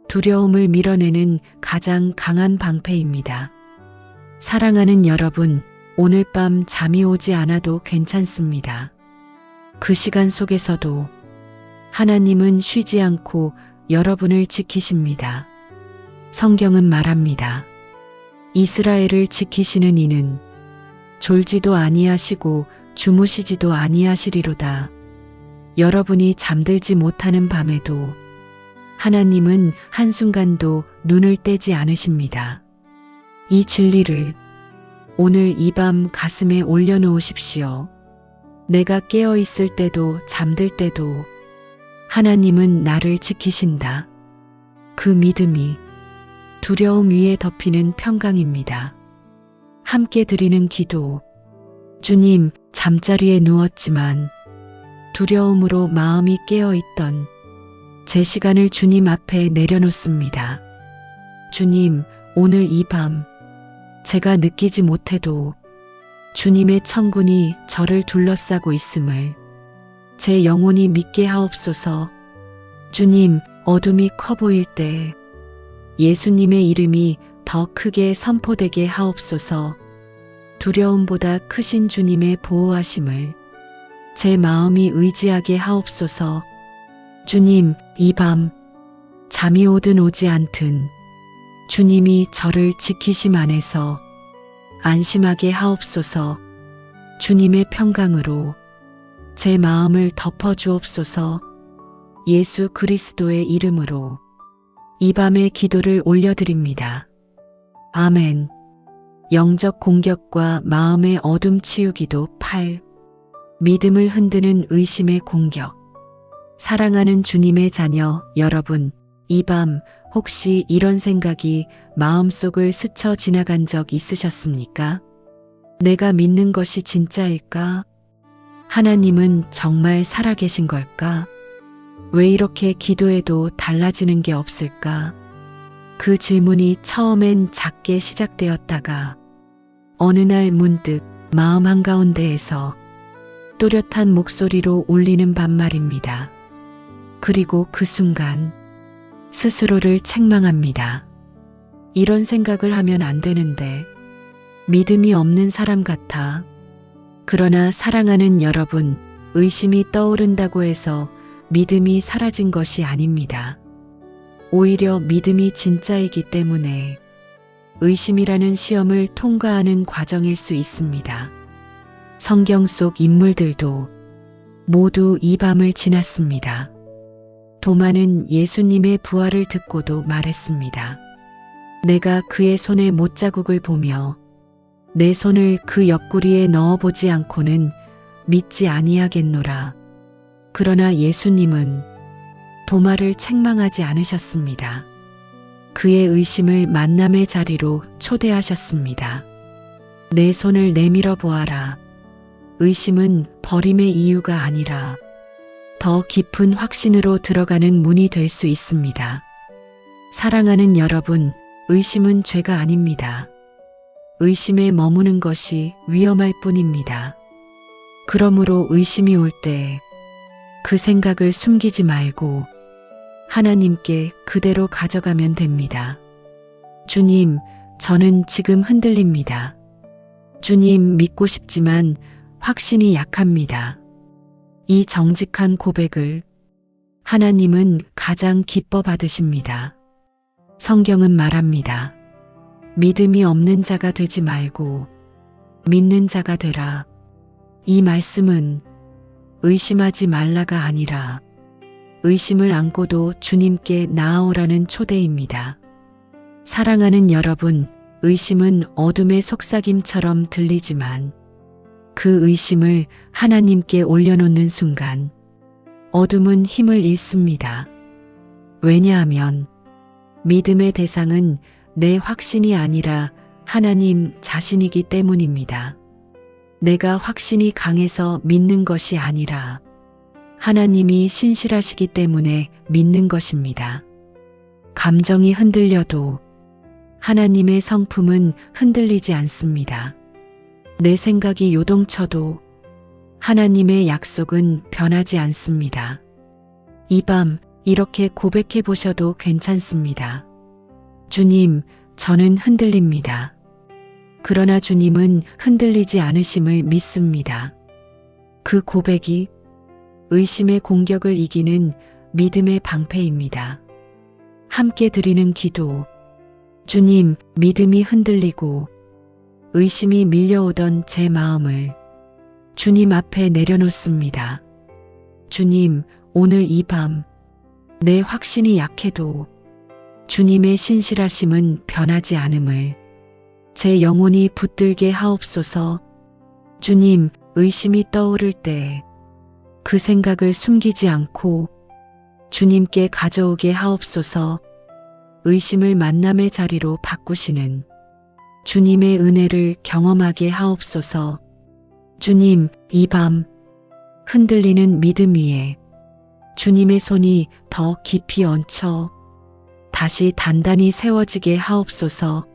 두려움을 밀어내는 가장 강한 방패입니다. 사랑하는 여러분, 오늘 밤 잠이 오지 않아도 괜찮습니다. 그 시간 속에서도 하나님은 쉬지 않고 여러분을 지키십니다. 성경은 말합니다. 이스라엘을 지키시는 이는 졸지도 아니하시고 주무시지도 아니하시리로다. 여러분이 잠들지 못하는 밤에도 하나님은 한순간도 눈을 떼지 않으십니다. 이 진리를 오늘 이 밤 가슴에 올려놓으십시오. 내가 깨어 있을 때도 잠들 때도 하나님은 나를 지키신다. 그 믿음이 두려움 위에 덮이는 평강입니다. 함께 드리는 기도. 주님, 잠자리에 누웠지만 두려움으로 마음이 깨어 있던 제 시간을 주님 앞에 내려놓습니다. 주님, 오늘 이 밤 제가 느끼지 못해도 주님의 천군이 저를 둘러싸고 있음을 제 영혼이 믿게 하옵소서. 주님, 어둠이 커 보일 때 예수님의 이름이 더 크게 선포되게 하옵소서. 두려움보다 크신 주님의 보호하심을 제 마음이 의지하게 하옵소서. 주님, 이 밤 잠이 오든 오지 않든 주님이 저를 지키심 안에서 안심하게 하옵소서. 주님의 평강으로 제 마음을 덮어 주옵소서. 예수 그리스도의 이름으로 이 밤의 기도를 올려드립니다. 아멘. 영적 공격과 마음의 어둠 치우기도 8. 믿음을 흔드는 의심의 공격. 사랑하는 주님의 자녀 여러분, 이 밤 혹시 이런 생각이 마음속을 스쳐 지나간 적 있으셨습니까? 내가 믿는 것이 진짜일까? 하나님은 정말 살아계신 걸까? 왜 이렇게 기도해도 달라지는 게 없을까? 그 질문이 처음엔 작게 시작되었다가 어느 날 문득 마음 한가운데에서 또렷한 목소리로 울리는 반말입니다. 그리고 그 순간 스스로를 책망합니다. 이런 생각을 하면 안 되는데 믿음이 없는 사람 같아. 그러나 사랑하는 여러분, 의심이 떠오른다고 해서 믿음이 사라진 것이 아닙니다. 오히려 믿음이 진짜이기 때문에 의심이라는 시험을 통과하는 과정일 수 있습니다. 성경 속 인물들도 모두 이 밤을 지났습니다. 도마는 예수님의 부활을 듣고도 말했습니다. 내가 그의 손에 못자국을 보며 내 손을 그 옆구리에 넣어보지 않고는 믿지 아니하겠노라. 그러나 예수님은 도마를 책망하지 않으셨습니다. 그의 의심을 만남의 자리로 초대하셨습니다. 내 손을 내밀어 보아라. 의심은 버림의 이유가 아니라 더 깊은 확신으로 들어가는 문이 될 수 있습니다. 사랑하는 여러분, 의심은 죄가 아닙니다. 의심에 머무는 것이 위험할 뿐입니다. 그러므로 의심이 올 때 그 생각을 숨기지 말고 하나님께 그대로 가져가면 됩니다. 주님, 저는 지금 흔들립니다. 주님, 믿고 싶지만 확신이 약합니다. 이 정직한 고백을 하나님은 가장 기뻐 받으십니다. 성경은 말합니다. 믿음이 없는 자가 되지 말고 믿는 자가 되라. 이 말씀은 의심하지 말라가 아니라 의심을 안고도 주님께 나아오라는 초대입니다. 사랑하는 여러분, 의심은 어둠의 속삭임처럼 들리지만 그 의심을 하나님께 올려놓는 순간 어둠은 힘을 잃습니다. 왜냐하면 믿음의 대상은 내 확신이 아니라 하나님 자신이기 때문입니다. 내가 확신이 강해서 믿는 것이 아니라 하나님이 신실하시기 때문에 믿는 것입니다. 감정이 흔들려도 하나님의 성품은 흔들리지 않습니다. 내 생각이 요동쳐도 하나님의 약속은 변하지 않습니다. 이 밤 이렇게 고백해 보셔도 괜찮습니다. 주님, 저는 흔들립니다. 그러나 주님은 흔들리지 않으심을 믿습니다. 그 고백이 의심의 공격을 이기는 믿음의 방패입니다. 함께 드리는 기도. 주님, 믿음이 흔들리고 의심이 밀려오던 제 마음을 주님 앞에 내려놓습니다. 주님, 오늘 이 밤 내 확신이 약해도 주님의 신실하심은 변하지 않음을 제 영혼이 붙들게 하옵소서. 주님, 의심이 떠오를 때 그 생각을 숨기지 않고 주님께 가져오게 하옵소서. 의심을 만남의 자리로 바꾸시는 주님의 은혜를 경험하게 하옵소서. 주님, 이 밤 흔들리는 믿음 위에 주님의 손이 더 깊이 얹혀 다시 단단히 세워지게 하옵소서.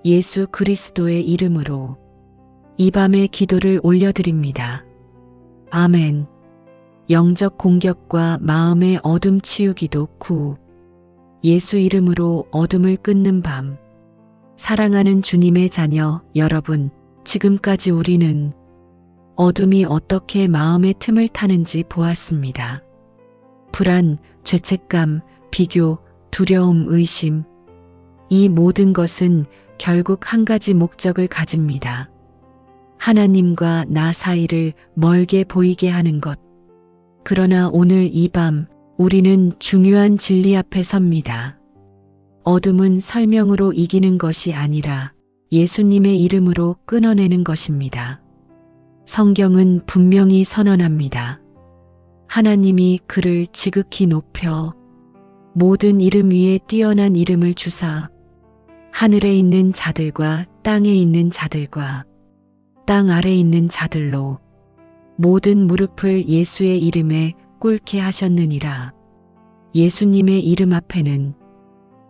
예수 그리스도의 이름으로 이 밤의 기도를 올려드립니다. 아멘. 영적 공격과 마음의 어둠 치우기도 구. 예수 이름으로 어둠을 끊는 밤. 사랑하는 주님의 자녀 여러분, 지금까지 우리는 어둠이 어떻게 마음의 틈을 타는지 보았습니다. 불안, 죄책감, 비교, 두려움, 의심. 이 모든 것은 결국 한 가지 목적을 가집니다. 하나님과 나 사이를 멀게 보이게 하는 것. 그러나 오늘 이 밤 우리는 중요한 진리 앞에 섭니다. 어둠은 설명으로 이기는 것이 아니라 예수님의 이름으로 끊어내는 것입니다. 성경은 분명히 선언합니다. 하나님이 그를 지극히 높여 모든 이름 위에 뛰어난 이름을 주사 하늘에 있는 자들과 땅에 있는 자들과 땅 아래 있는 자들로 모든 무릎을 예수의 이름에 꿇게 하셨느니라. 예수님의 이름 앞에는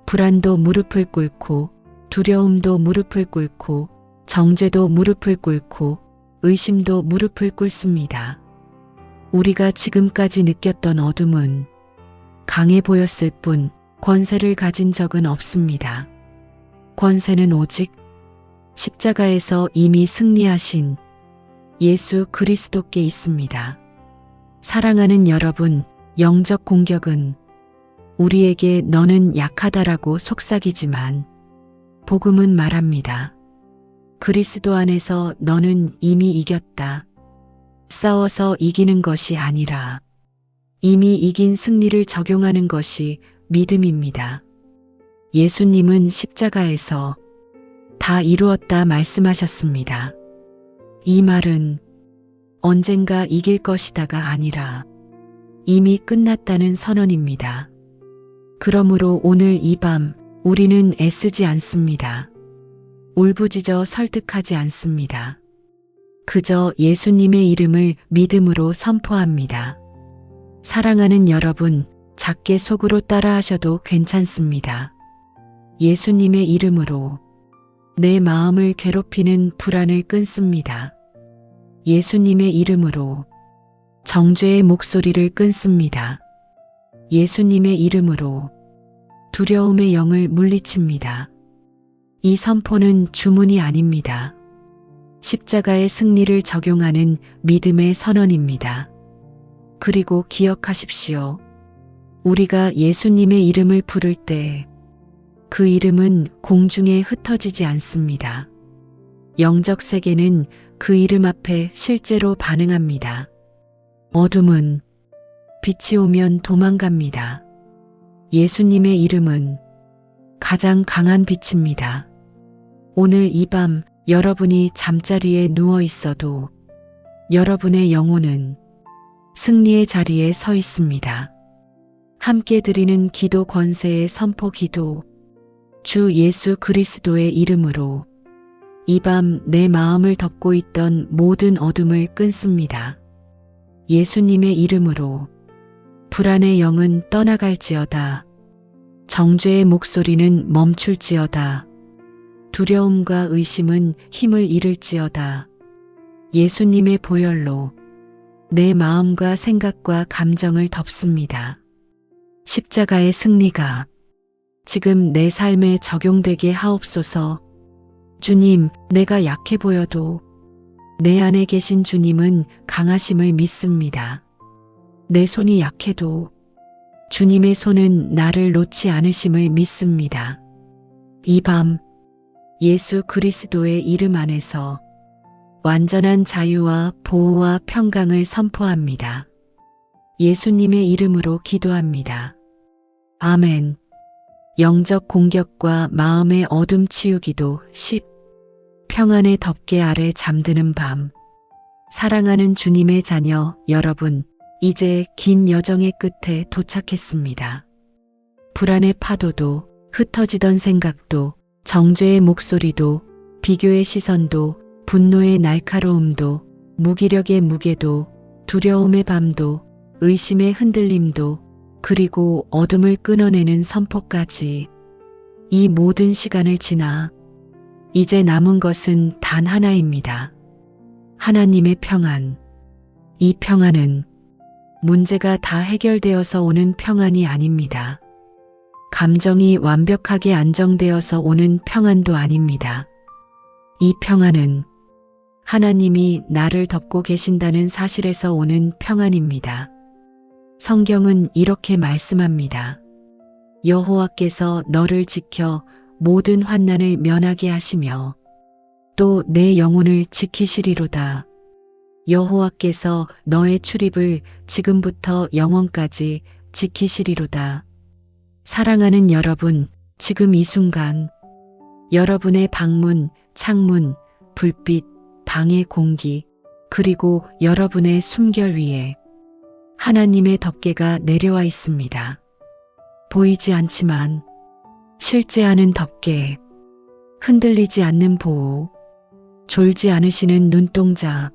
불안도 무릎을 꿇고 두려움도 무릎을 꿇고 정죄도 무릎을 꿇고 의심도 무릎을 꿇습니다. 우리가 지금까지 느꼈던 어둠은 강해 보였을 뿐 권세를 가진 적은 없습니다. 권세는 오직 십자가에서 이미 승리하신 예수 그리스도께 있습니다. 사랑하는 여러분, 영적 공격은 우리에게 너는 약하다라고 속삭이지만 복음은 말합니다. 그리스도 안에서 너는 이미 이겼다. 싸워서 이기는 것이 아니라 이미 이긴 승리를 적용하는 것이 믿음입니다. 예수님은 십자가에서 다 이루었다 말씀하셨습니다. 이 말은 언젠가 이길 것이다가 아니라 이미 끝났다는 선언입니다. 그러므로 오늘 이 밤 우리는 애쓰지 않습니다. 울부짖어 설득하지 않습니다. 그저 예수님의 이름을 믿음으로 선포합니다. 사랑하는 여러분, 작게 속으로 따라하셔도 괜찮습니다. 예수님의 이름으로 내 마음을 괴롭히는 불안을 끊습니다. 예수님의 이름으로 정죄의 목소리를 끊습니다. 예수님의 이름으로 두려움의 영을 물리칩니다. 이 선포는 주문이 아닙니다. 십자가의 승리를 적용하는 믿음의 선언입니다. 그리고 기억하십시오. 우리가 예수님의 이름을 부를 때 그 이름은 공중에 흩어지지 않습니다. 영적 세계는 그 이름 앞에 실제로 반응합니다. 어둠은 빛이 오면 도망갑니다. 예수님의 이름은 가장 강한 빛입니다. 오늘 이 밤 여러분이 잠자리에 누워 있어도 여러분의 영혼은 승리의 자리에 서 있습니다. 함께 드리는 기도 권세의 선포 기도. 주 예수 그리스도의 이름으로 이 밤 내 마음을 덮고 있던 모든 어둠을 끊습니다. 예수님의 이름으로 불안의 영은 떠나갈지어다. 정죄의 목소리는 멈출지어다. 두려움과 의심은 힘을 잃을지어다. 예수님의 보혈로 내 마음과 생각과 감정을 덮습니다. 십자가의 승리가 지금 내 삶에 적용되게 하옵소서. 주님, 내가 약해 보여도 내 안에 계신 주님은 강하심을 믿습니다. 내 손이 약해도 주님의 손은 나를 놓지 않으심을 믿습니다. 이 밤 예수 그리스도의 이름 안에서 완전한 자유와 보호와 평강을 선포합니다. 예수님의 이름으로 기도합니다. 아멘. 영적 공격과 마음의 어둠 치우기도 10. 평안의 덮개 아래 잠드는 밤. 사랑하는 주님의 자녀 여러분, 이제 긴 여정의 끝에 도착했습니다. 불안의 파도도, 흩어지던 생각도, 정죄의 목소리도, 비교의 시선도, 분노의 날카로움도, 무기력의 무게도, 두려움의 밤도, 의심의 흔들림도, 그리고 어둠을 끊어내는 선포까지 이 모든 시간을 지나 이제 남은 것은 단 하나입니다. 하나님의 평안. 이 평안은 문제가 다 해결되어서 오는 평안이 아닙니다. 감정이 완벽하게 안정되어서 오는 평안도 아닙니다. 이 평안은 하나님이 나를 덮고 계신다는 사실에서 오는 평안입니다. 성경은 이렇게 말씀합니다. 여호와께서 너를 지켜 모든 환난을 면하게 하시며 또 내 영혼을 지키시리로다. 여호와께서 너의 출입을 지금부터 영원까지 지키시리로다. 사랑하는 여러분, 지금 이 순간 여러분의 방문, 창문, 불빛, 방의 공기, 그리고 여러분의 숨결 위에 하나님의 덮개가 내려와 있습니다. 보이지 않지만 실제하는 덮개, 흔들리지 않는 보호, 졸지 않으시는 눈동자.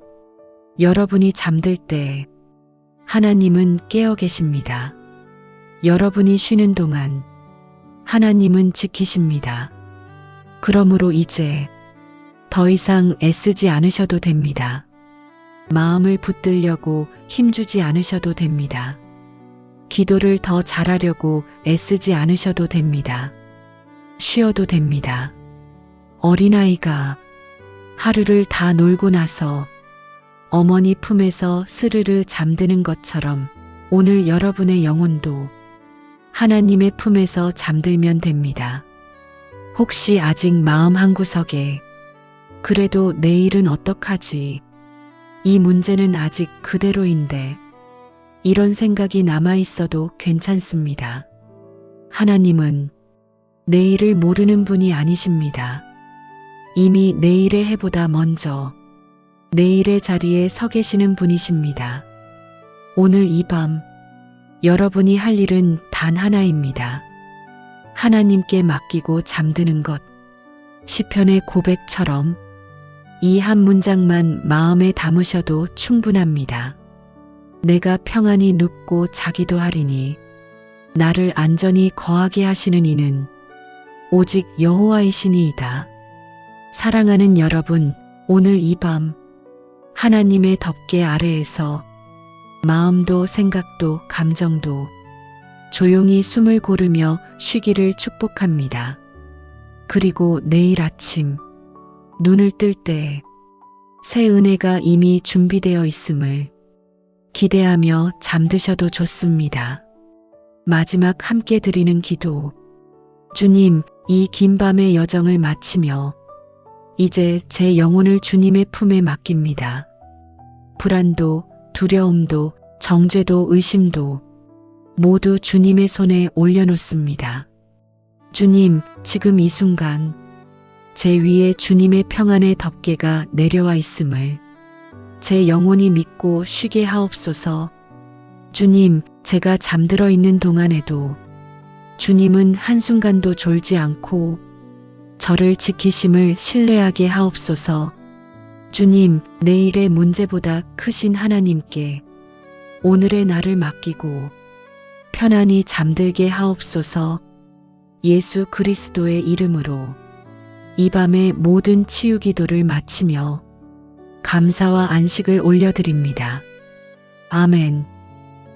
여러분이 잠들 때 하나님은 깨어 계십니다. 여러분이 쉬는 동안 하나님은 지키십니다. 그러므로 이제 더 이상 애쓰지 않으셔도 됩니다. 마음을 붙들려고 힘주지 않으셔도 됩니다. 기도를 더 잘하려고 애쓰지 않으셔도 됩니다. 쉬어도 됩니다. 어린아이가 하루를 다 놀고 나서 어머니 품에서 스르르 잠드는 것처럼 오늘 여러분의 영혼도 하나님의 품에서 잠들면 됩니다. 혹시 아직 마음 한구석에 그래도 내일은 어떡하지? 이 문제는 아직 그대로인데 이런 생각이 남아있어도 괜찮습니다. 하나님은 내일을 모르는 분이 아니십니다. 이미 내일의 해보다 먼저 내일의 자리에 서 계시는 분이십니다. 오늘 이 밤 여러분이 할 일은 단 하나입니다. 하나님께 맡기고 잠드는 것. 시편의 고백처럼 이 한 문장만 마음에 담으셔도 충분합니다. 내가 평안히 눕고 자기도 하리니 나를 안전히 거하게 하시는 이는 오직 여호와이시니이다. 사랑하는 여러분, 오늘 이 밤 하나님의 덮개 아래에서 마음도 생각도 감정도 조용히 숨을 고르며 쉬기를 축복합니다. 그리고 내일 아침 눈을 뜰 때 새 은혜가 이미 준비되어 있음을 기대하며 잠드셔도 좋습니다. 마지막 함께 드리는 기도. 주님, 이 긴 밤의 여정을 마치며 이제 제 영혼을 주님의 품에 맡깁니다. 불안도, 두려움도, 정죄도, 의심도 모두 주님의 손에 올려놓습니다. 주님, 지금 이 순간 제 위에 주님의 평안의 덮개가 내려와 있음을 제 영혼이 믿고 쉬게 하옵소서. 주님, 제가 잠들어 있는 동안에도 주님은 한순간도 졸지 않고 저를 지키심을 신뢰하게 하옵소서. 주님, 내일의 문제보다 크신 하나님께 오늘의 나를 맡기고 편안히 잠들게 하옵소서. 예수 그리스도의 이름으로 이 밤의 모든 치유 기도를 마치며 감사와 안식을 올려드립니다. 아멘.